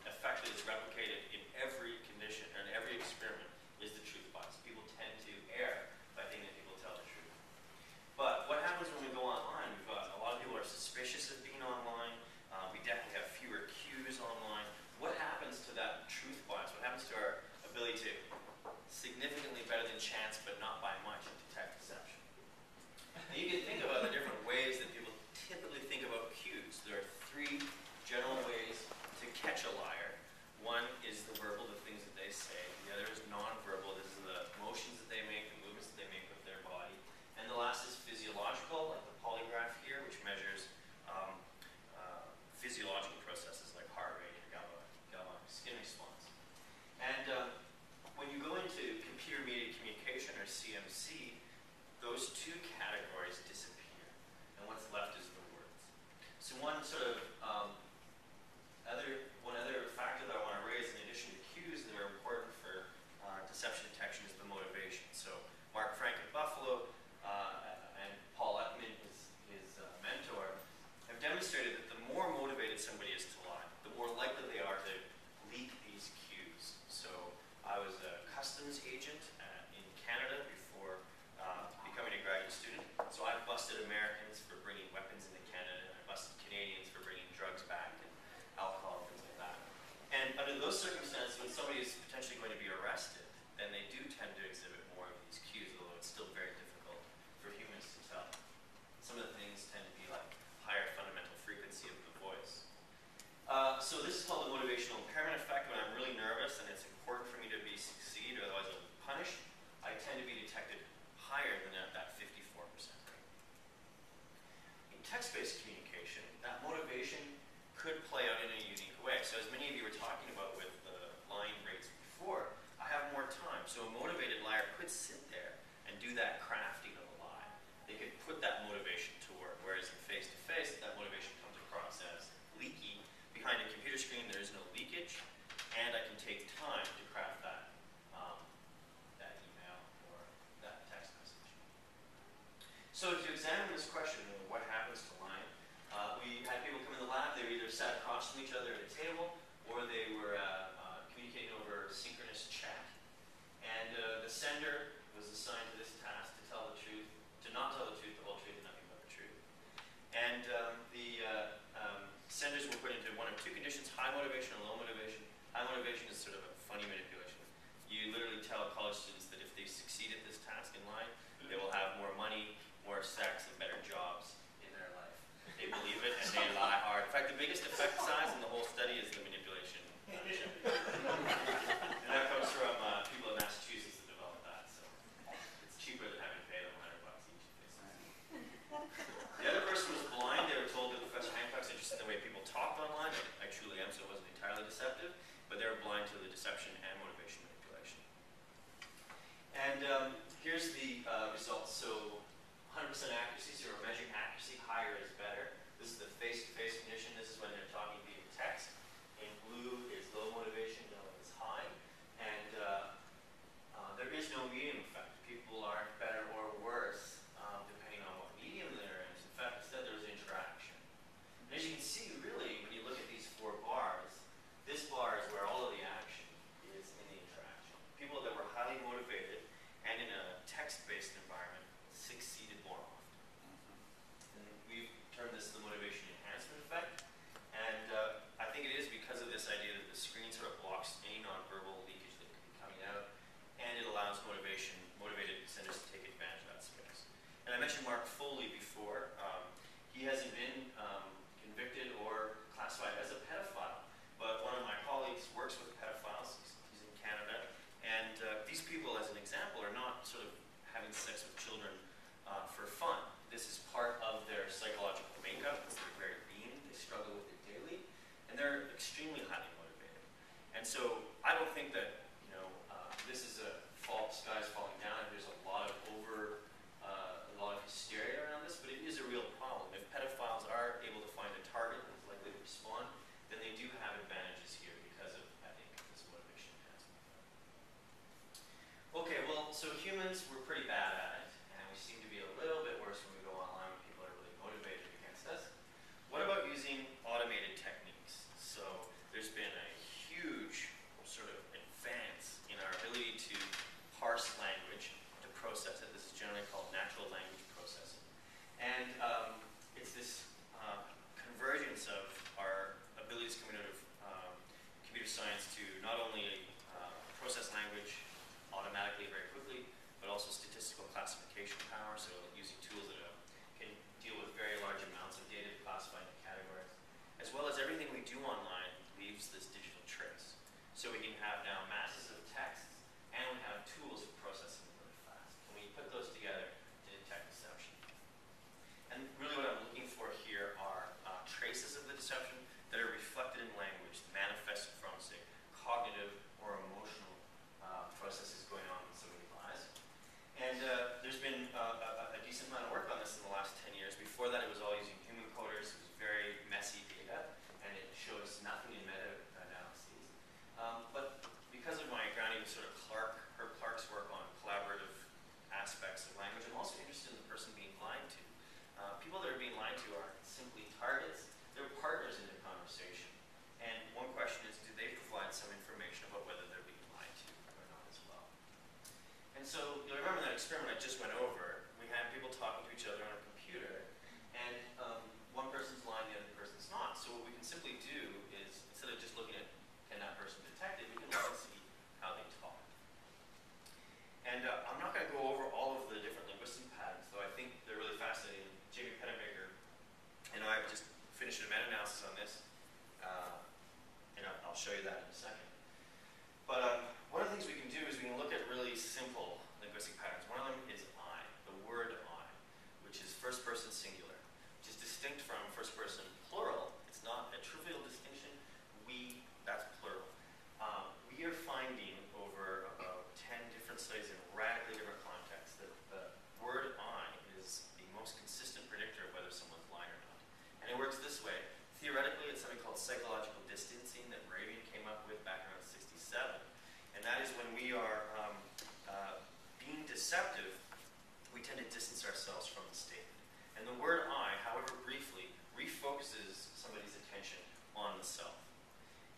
Speaker 2: effect that is replicated in every condition and every experiment is the truth bias. People tend to err by thinking that people tell the truth. But what happens when we go online? We've got a lot of people are suspicious of being online. We definitely have fewer cues online. What happens to that truth bias? What happens to our ability to significantly better than Chance, but not by much, detect deception? And you can think about the different ways that people typically think about cues. There are 3 general ways to catch a liar. One is the verbal, the things that they say. The other is non-verbal. This is the motions that they make, the movements that they make with their body. And the last is physiological, like the polygraph here, which measures physiological processes like heart rate or galvanic skin response. And when you go into computer-mediated communication, or CMC, those 2 categories disappear, and what's left is the words. So one sort of other factor that I want to raise, in addition to cues that are important for deception detection, is the motivation. So Mark Frank at Buffalo and Paul Ekman, his mentor, have demonstrated that the more motivated somebody is to lie, the more likely they are to leak these cues. So I was a customs agent in Canada before becoming a graduate student. So I busted Americans for bringing weapons into Canada, and I busted Canadians for bringing drugs back and alcohol and things like that. And under those circumstances, when somebody is potentially going to be arrested, then they do tend to exhibit more of these cues, although it's still very difficult for humans to tell. Some of the things tend to be like higher fundamental frequency of the voice. So this is called the motivational impairment effect. When I'm really nervous and it's important for me to succeed, or otherwise I'll be punished, I tend to be detected higher than that 54% rate. In text-based communication, that motivation could play out in a unique way. So as many of you were talking about with the lying rates before, I have more time. So a motivated liar could sit there and do that crafting of a lie. They could put that motivation to work, whereas in face-to-face, that motivation comes across as leaky. Behind a computer screen, there is no leakage, and I can take time to craft that email or that text message. So to examine this question of what happens to lying, we had people come in the lab. They were either sat across from each other at a table, or they were communicating over synchronous chat. And the sender was assigned to this task to tell the truth, to not tell the truth, the whole truth, and nothing but the truth. And the senders were put into one of 2 high motivation and low motivation. High motivation is sort of a funny manipulation. You literally tell college students that if they succeed at this task in line, they will have more money, more sex, and better jobs in their life. They believe it and they lie hard. In fact, the biggest effect size in the whole study is the manipulation. And that comes from people in Massachusetts that developed that. So it's cheaper than having to pay them $100 each. The other person was blind. They were told that Professor Hancock's interested in the way people talked online. I truly am, so it wasn't entirely deceptive. But they were blind to the deception and motivation manipulation. And here's the results. So 100% accuracy, so we're measuring accuracy. Higher is better. This is the face-to-face condition. This is when they're talking via text. In blue is low motivation, yellow is high. And there is no medium effect. People aren't better or worse depending on what medium they're in. In fact, instead there's interaction. And as you can see, really, when you look at these 4 bars, this bar is where all of the action is in the interaction. People that were highly motivated and in a text-based environment succeeded more often. And we've termed this the motivation enhancement effect. And I think it is because of this idea that the screen sort of blocks any nonverbal leakage that could be coming out, and it allows motivated senders to take advantage of that space. And I mentioned Mark Foley before. He hasn't been convicted or classified as a pedophile, but one of my colleagues works with pedophiles. He's in Canada, and these people, as an example, are not sort of having sex with children for fun. This is part of their psychological makeup. It's their very being. They struggle with it daily, and they're extremely highly motivated. And so I don't think that this is a sky is falling down. There's a lot of hysteria around this, but it is a real problem. If pedophiles are able to find a target that's likely to respond, then they do have advantages here because of, I think, this motivation enhancement. Okay, well, so humans, we're pretty bad at it, and we seem to be a little bit worse when we go online when people are really motivated against us. What about using automated techniques? So there's been a huge sort of advance in our ability to parse language, to process it. This is generally called natural language processing. And it's this convergence of our abilities coming out of computer science to not only process language automatically very quickly, but also statistical classification power, so using tools that can deal with very large amounts of data to classify into categories, as well as everything we do online leaves this digital trace. So we can have now masses of texts, and we have tools for processing them really fast. And we put those together to detect deception. And really what I'm looking for here are traces of the deception that are reflected in language, manifested from, say, cognitive or emotional processes going on in somebody's lives. And there's been a decent amount of work on this in the last 10 years. Before that, it was all using human coders. It was very messy data, and it showed us nothing in meta-analyses. But because of my grounding with sort of Clark's work on collaborative aspects of language, I'm also interested in the person being lied to. People that are being lied to aren't simply targets, they're partners in the conversation. And one question is, do they provide some information about whether they're being lied to or not as well? And so you'll remember that experiment I just went over. We had people talking to each other on a computer, and one person's lying, the other person's not. So what we can simply do is, instead of just looking at can that person detect it, we can look and see how they talk. And I'm not going to go over all of the different linguistic patterns, though I think they're really fascinating. Jamie Pennebaker and I have just finished a meta-analysis on this, and I'll show you that in a second. But one of the things we can do is we can look at really simple linguistic patterns. One of them is I, the word I, which is first person singular, which is distinct from first person plural. It's not a trivial distinction. We, that's plural. We are finding over about 10 different studies in radically different contexts that the word I is the most consistent predictor of whether someone's lying or not. And it works this way. Theoretically, it's something called psychological distancing that Moravian came up with back around 67. And that is when we are being deceptive, we tend to distance ourselves from the statement. And the word I, however briefly, refocuses somebody's attention on the self.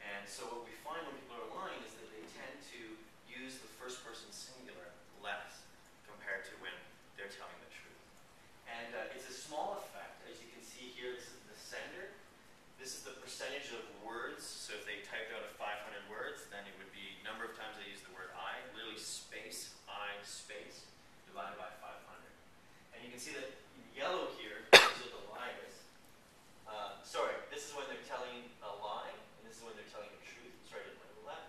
Speaker 2: And so what we find when people are lying is that they tend to use the first person singular less compared to when they're telling the truth. And it's a small effect. As you can see here, this is the sender. This is the percentage of words words. So if they typed out 500 words, then it would be number of times they use the word I, literally space, I, space, divided by 500. And you can see that in yellow here, these are the liars. Sorry, this is when they're telling a lie, and this is when they're telling the truth. Sorry, I didn't label that.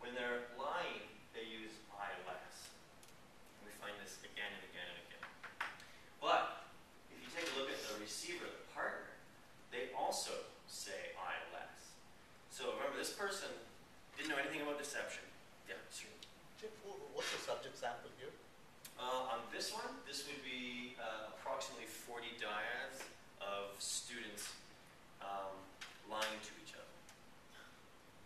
Speaker 2: When they're lying, they use I less. And we find this again and again and again. But if you take a look at the receiver, the partner, they also say I less. So remember, this person didn't know anything about deception. Yeah, sure.
Speaker 12: Chip, what's the subject sample here?
Speaker 2: On this one, this would be approximately 40 dyads of students lying to each other.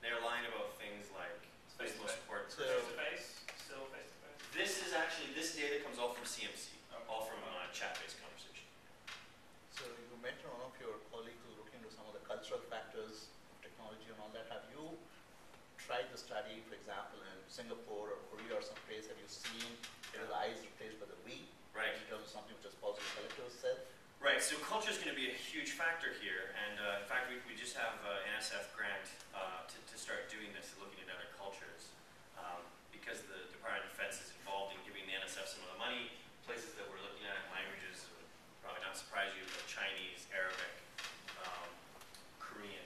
Speaker 2: They're lying about things like
Speaker 3: Face to
Speaker 2: most
Speaker 3: face.
Speaker 2: important
Speaker 12: So-
Speaker 3: Face to face, still face to face.
Speaker 2: This is actually, this data comes all from CMC, all from chat-based conversation.
Speaker 12: So you mentioned one of your colleagues who looked into some of the cultural factors of technology and all that. Have you tried the study, for example, in Singapore or Korea or some place? Have you seen the I is replaced by the we?
Speaker 2: Right.
Speaker 12: In terms of something which is positive selective self?
Speaker 2: Right, so culture is going to be a huge factor here, and in fact, we just have an NSF grant to start doing this, looking at other cultures, because the Department of Defense is involved in giving the NSF some of the money. Places that we're looking at, languages, would probably not surprise you, but Chinese, Arabic, Korean,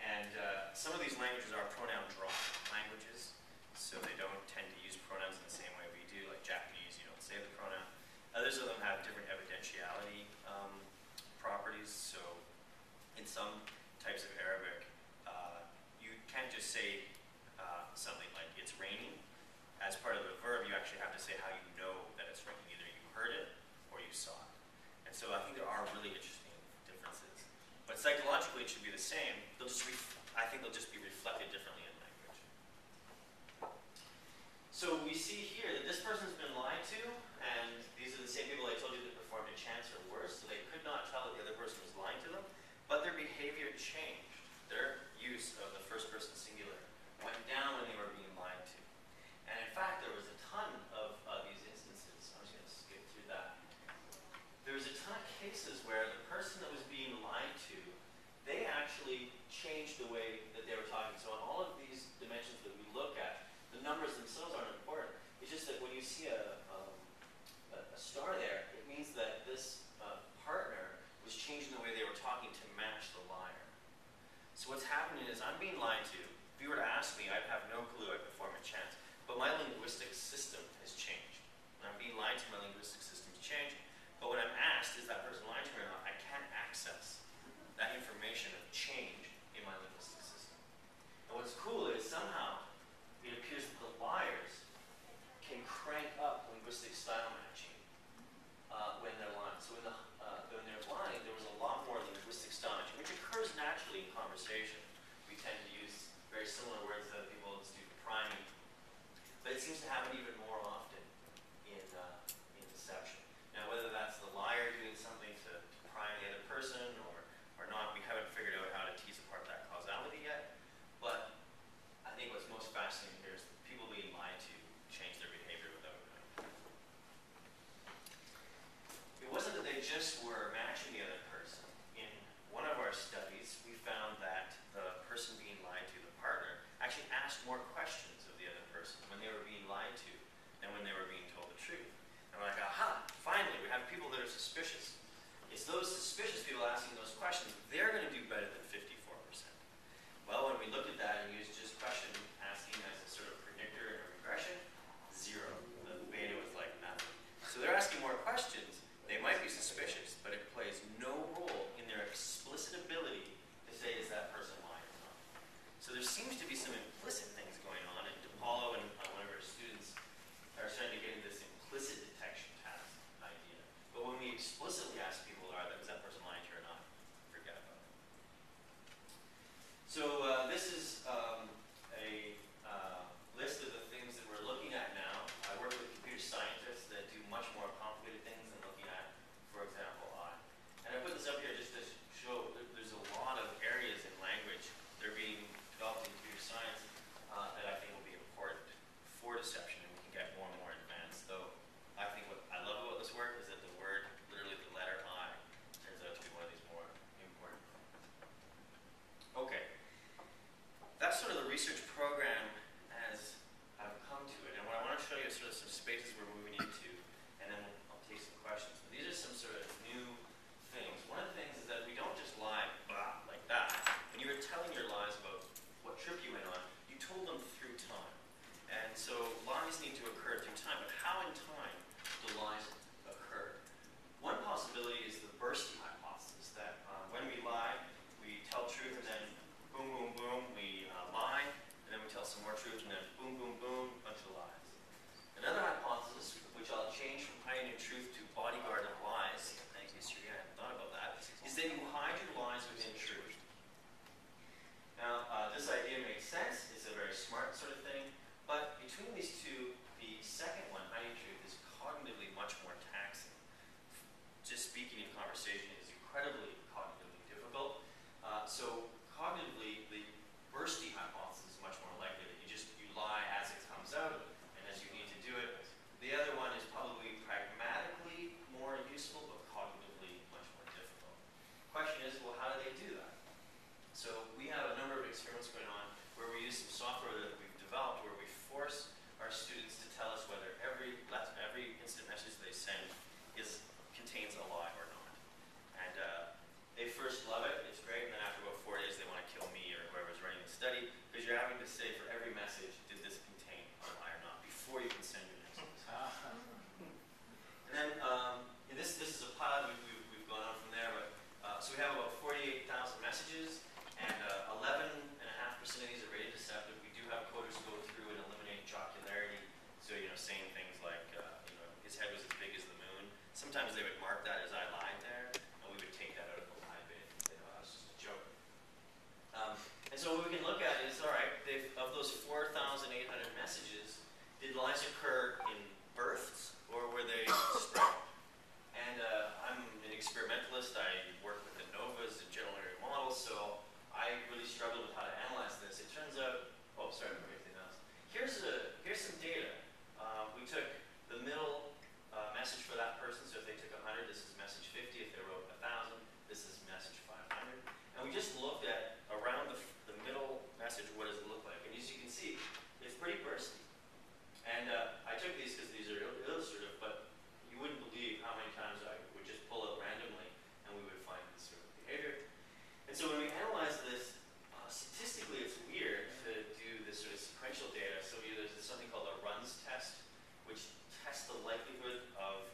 Speaker 2: and some of these languages are pronoun drop languages, so they don't tend to use pronouns in the same way we do, like Japanese, you don't say the pronoun. Others of them have different evidentiality properties. So in some types of Arabic, you can't just say something like it's raining. As part of the verb, you actually have to say how you know that it's raining. Either you heard it or you saw it. And so I think there are really interesting differences. But psychologically, it should be the same. I think they'll just be reflected differently in language. So we see here that this person's been lied to, and these are the same people I told you that performed a chance or worse, so they could not tell that the other person was lying to them, but their behavior changed. Their use of the first person singular went down when they were being lied to. And in fact, there was a ton of these instances. I'm just going to skip through that. There was a ton of cases where the person that was being lied to, they actually changed the way that they were talking. So on all of these dimensions that we look at, the numbers themselves aren't important. It's just that when you see a star there, it means that this partner was changing the way they were talking to match the liar. So what's happening is I'm being lied to. If you were to ask me, I'd have no clue I performed a chance. But my linguistic system has changed. When I'm being lied to, my linguistic system's changed. But when I'm asked, is that person lying to me or not, I can't access that information of change in my linguistic system. And what's cool is somehow it appears that the liars can crank up linguistic style matching when they're lying. So when they're lying, there was a lot more linguistic style matching, which occurs naturally in conversation. We tend to use very similar words that people do for priming, but it seems to happen even more often in deception. Now, whether that's the liar doing something to prime the other person or not, we haven't figured out how to tease apart that causality yet. But I think what's most fascinating here is that people being lied to change their behavior without knowing. It wasn't that they just were matching the other person. In one of our studies, we found that the person being lied to, the partner, actually asked more questions of the other person when they were being lied to than when they were being told the truth. And we're like, aha, finally, we have people that are suspicious. It's those suspicious people asking those questions, they're going to do better than 54%. Well, when we looked at that and used just question asking as a sort of predictor and a regression, 0. The beta was like nothing. So they're asking more questions. They might be suspicious, but it plays no research program as I've come to it. And what I want to show you is sort of some spaces we're moving into, and then I'll take some questions. But these are some sort of new things. One of the things is that we don't just lie blah, like that. When you were telling your lies about what trip you went on, you told them through time. And so lies need to occur through time. But how in time do lies occur? One possibility is the bursty hypothesis, that when we lie, we tell truth, and then boom, boom, boom, we lie, and then we tell some more truth, and then boom, boom, boom, bunch of lies. Another hypothesis, which I'll change from hiding your truth to bodyguard of lies, thank you, Sri, I hadn't thought about that, is that you hide your lies within truth. Now, this idea makes sense, it's a very smart sort of thing, but between these two, the second one, hiding truth, is cognitively much more taxing. Just speaking in conversation is incredibly cognitively difficult. So cognitively, the bursty hypothesis is much more likely that you lie as it comes out and as you need to do it. The other one is probably pragmatically more useful, but cognitively much more difficult. Question is, well, how do they do that? So we have a number of experiments going on where we use some software that we've developed where we force our students to tell us whether every instant message they send contains a lie or not. And they first love it, it's great, and then after about 4 days they want to kill me or whoever's running the study, because you're having to say for every message, did this contain a lie or not, before you can send your next message. And then, this is a pilot, we've gone on from there, but so we have about 48,000 messages, and 11.5% of these are rated deceptive. We do have coders go through and eliminate jocularity, so saying things like, his head was as big as the moon. Sometimes they would mark that as I lied there, and we would take that out of the lie bit and say, oh, that's just a joke. And so what we can look at is, all right, of those 4,800 messages, did lies occur in bursts, or were they spread? And I'm an experimentalist. I work with ANOVAs and general area models, so I really struggled with how to analyze this. It turns out, oh, sorry, I'm going to here's some data. We took the middle message for that person, so if they took 100, this is message 50. If they wrote 1,000, this is message 500. And we just looked at around the middle message, what does it look like? And as you can see, it's pretty bursty. And I took these because these are illustrative, but you wouldn't believe how many times I would just pull it randomly and we would find this sort of behavior. And so when we analyze this, statistically it's weird to do this sort of sequential data. So there's something called a runs test, which tests the likelihood of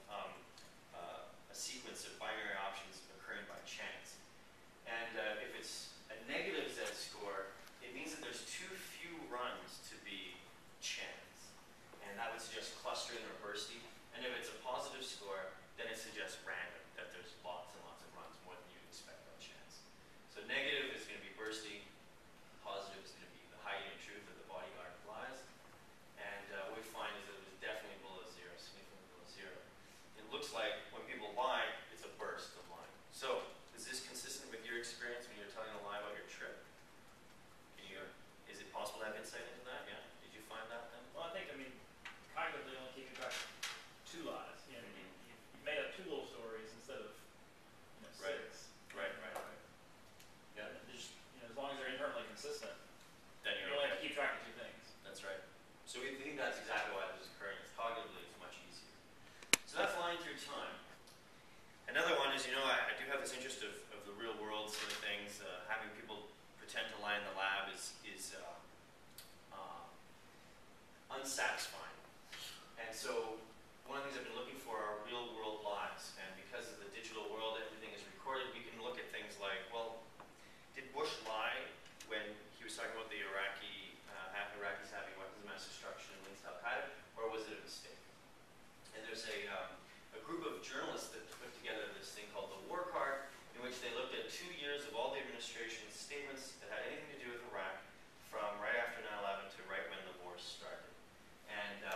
Speaker 2: a sequence of binary options occurring by chance. And if it's a negative z-score, it means that there's too few runs to be chance. And that would suggest clustering or bursty. And if it's a positive score, then it suggests random, that there's lots and lots of runs, more than you'd expect by chance. So negative is going to be bursty. Positive is going to be the hiding in truth of the bodyguard of lies. And what we find is that it was definitely below zero, significantly below zero. It looks like when people lie, it's a burst of lying. So is this consistent with your experience when you're telling a lie about your trip? Is it possible to have insight into that? Yeah. Did you find that then?
Speaker 3: Well, cognitively only keeping track of 2 lies. You made up 2 little stories instead of 6.
Speaker 2: Right.
Speaker 3: Yeah. Just, as long as they're internally consistent,
Speaker 2: then
Speaker 3: you only have to keep track of 2 things.
Speaker 2: That's right. So we think that's exactly why this is occurring. It's cognitively, it's much easier. So that's lying through time. Another one is, I do have this interest of the real world sort of things. Having people pretend to lie in the lab is unsatisfying. And so one of the things I've been looking for are real world lies. And because of the digital world, everything is recorded. We can look at things like, well, did Bush lie when he was talking about the Iraqis having weapons of mass destruction and links to Al-Qaeda, or was it a mistake? And there's a group of journalists that put together this thing called the War Card, in which they looked at 2 years of all the administration's statements that had anything to do with Iraq, from right after 9/11 to right when the war started. And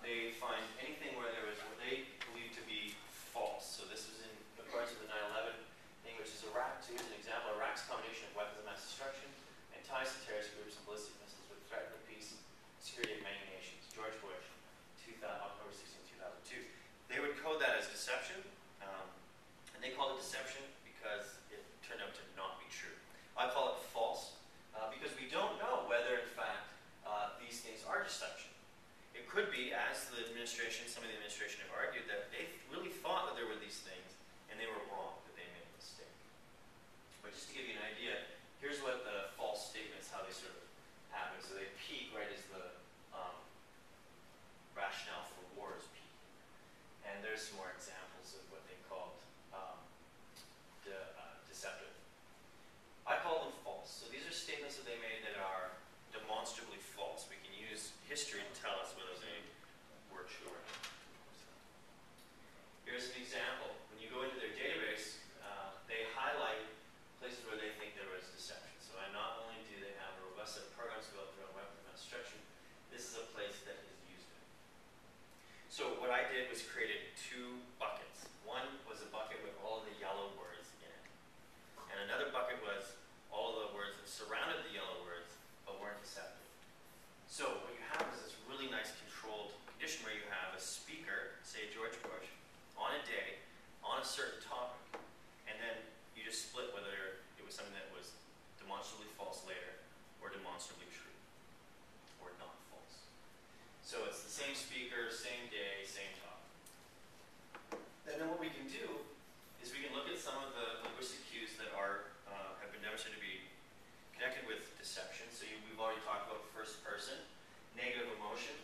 Speaker 2: they find anything where there was what they believe to be false. So this was in accordance with the 9/11 thing, which is Iraq, to use an example, Iraq's combination of weapons of mass destruction and ties to terrorist groups and ballistic missiles would threaten the peace and security of many nations. George Bush, October 16, 2002. They would code that as deception, and they call it deception because it turned out to not be true. I call it false because we don't know whether administration, some of the administration have argued that they really thought that there were these things, and they were wrong, that they made a mistake. But just to give you an idea, here's what the false statements, how they sort of happen. So they peak right as the rationale for war is peaking. And there's some more examples of what they called deceptive. I call them false. So these are statements that they made that are demonstrably false. We can use history to tell us whether they were true or not. Here's an example. When you go into their database, they highlight places where they think there was deception. So not only do they have a robust set of programs developed around weapons of mass destruction, this is a place that has used it. So what I did was created two buckets. One was a bucket with all of the yellow words in it. And another bucket was all of the words that surrounded the yellow words but weren't deceptive. So what you have is this really nice controlled condition where you have a speaker, say George Bush, on a day, on a certain topic, and then you just split whether it was something that was demonstrably false later or demonstrably true or not false. So it's the same speaker, same day, same topic. And then what we can do is we can look at some of the linguistic cues that are have been demonstrated to be connected with deception. So we've already talked about first person, negative emotion.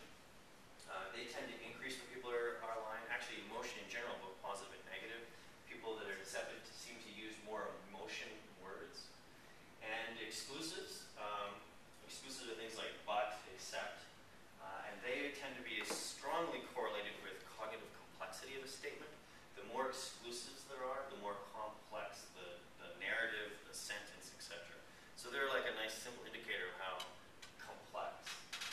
Speaker 2: They tend to increase when people are lying. Actually, emotion in general, both positive and negative. People that are deceptive seem to use more emotion words. And exclusives, exclusives are things like but, except, and they tend to be strongly correlated with cognitive complexity of a statement. The more exclusives there are, the more complex the narrative, the sentence, etc. So they're like a nice simple indicator of how complex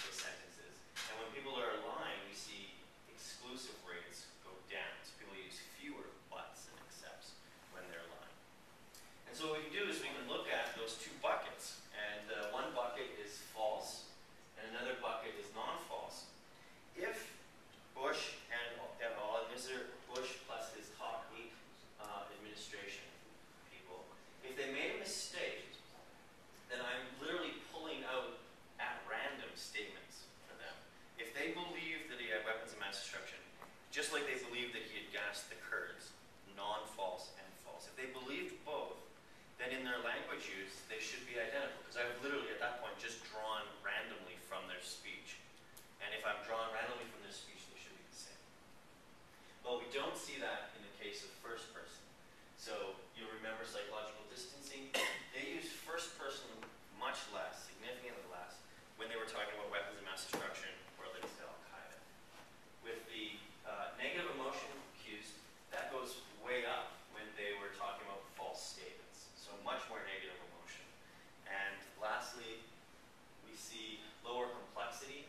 Speaker 2: the sentence is. And when people are lying, we see exclusive rates go down. So people use fewer buts and excepts when they're lying. And so what we can do is we can look at those two buckets. And one bucket is false, and another bucket is non-false. If Bush and all, Mr. Bush plus his top 8 administration people, if they made a mistake, then I'm literally pulling out at random statements for them. If they believed that he had weapons of mass destruction, just like they believed that he had gassed the Kurds, non-false and false. If they believed both, then in their language use, they should be identical. Because I've literally, at that point, just drawn randomly from their speech. And if I've drawn randomly from their speech, they should be the same. Well, we don't see that in the case of first person. So you'll remember psychological distancing. They use first person much less, significantly less, when they were talking about weapons of mass destruction or links to Al-Qaeda. With the negative emotion cues, that goes way up when they were talking about false statements. So much more negative emotion. And lastly, we see lower complexity.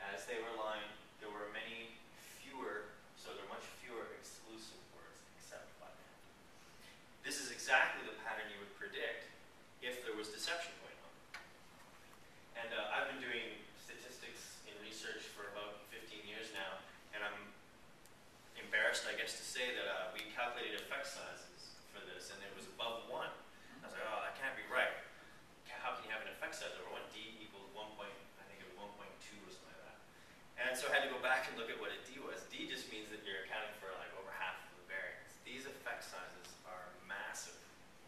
Speaker 2: As they were lying, there were many fewer, so there are much fewer exclusive words except by them. This is exactly the pattern you would predict if there was deception going on. And I've been doing statistics in research for about 15 years now, and I'm embarrassed, I guess, to say that we calculated effect sizes for this, and it was above 1. I was like, oh, that can't be right. How can you have an effect size over 1? D equals 1 point, I think it was 1.2 or something like that. And so I had to go back and look at what a D was. D just means that you're accounting for like over half of the variance. These effect sizes are massive,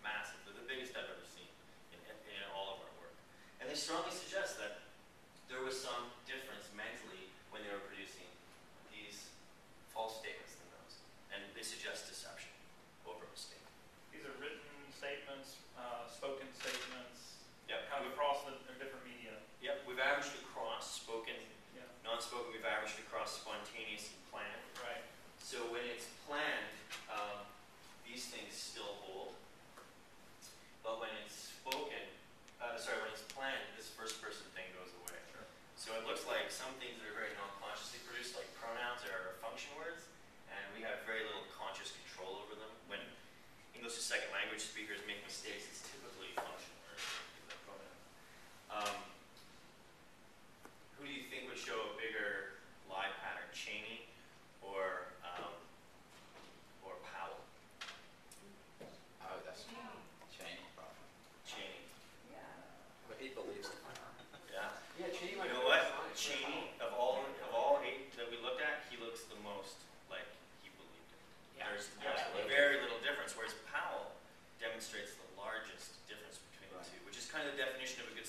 Speaker 2: massive. They're the biggest I've ever seen in all of our work. And they strongly suggest that there was some difference mentally when they were producing these false statements than those. And they suggest deception over mistake.
Speaker 3: These are written statements, spoken statements,
Speaker 2: Yep.
Speaker 3: kind of across the different media.
Speaker 2: Yep, we've averaged across spoken,
Speaker 3: Yeah.
Speaker 2: non-spoken, we've averaged across spontaneous and planned.
Speaker 3: Right.
Speaker 2: So when it's planned, these things still hold. But when it's spoken, when it's planned, this first person thing goes away.
Speaker 3: Sure.
Speaker 2: So it looks like some things that are very non-consciously produced, like pronouns or function words, and we have very little conscious control over them. When English as second language speakers make mistakes, it's typically function words, like pronouns. Who do you think would show a bigger lie pattern, Cheney or Powell?
Speaker 6: Oh, that's Cheney, probably.
Speaker 2: Cheney.
Speaker 6: But he believes it.
Speaker 2: Yeah.
Speaker 7: Yeah, Cheney
Speaker 2: You
Speaker 7: might
Speaker 2: know
Speaker 7: be
Speaker 2: what?
Speaker 7: fine.
Speaker 2: Cheney, of all 8 that we looked at, he looks the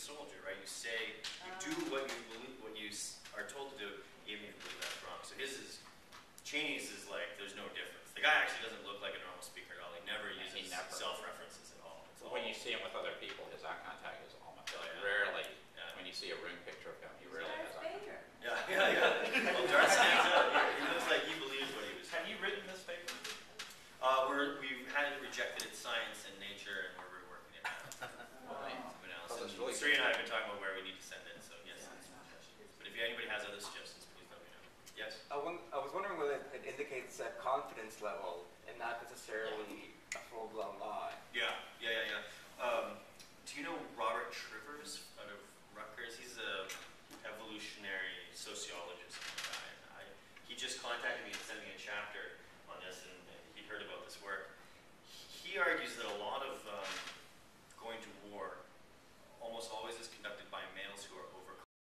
Speaker 2: soldier, right? You say, you do what you believe, what you are told to do, even if you believe that's wrong. So Cheney's is like, there's no difference. The guy actually doesn't look like a normal speaker at all. He never uses self-references at all. It's
Speaker 6: When you see him with other people, his eye contact is almost rarely. When you see a ring picture of him, he rarely has eye contact.
Speaker 2: Well, Darth stands out here. He looks like he believes what he was saying.
Speaker 3: Have you written this paper?
Speaker 2: We've had it rejected at Science and Nature, and we're reworking it now.
Speaker 6: Really
Speaker 2: Sri and I have been talking about where we need to send it, so yes. But if anybody has other suggestions, please let me know. Yes?
Speaker 13: I was wondering whether it indicates a confidence level and not necessarily a full-blown lie.
Speaker 2: Yeah. Do you know Robert Trivers out of Rutgers? He's a evolutionary sociologist guy. He just contacted me and sent me a chapter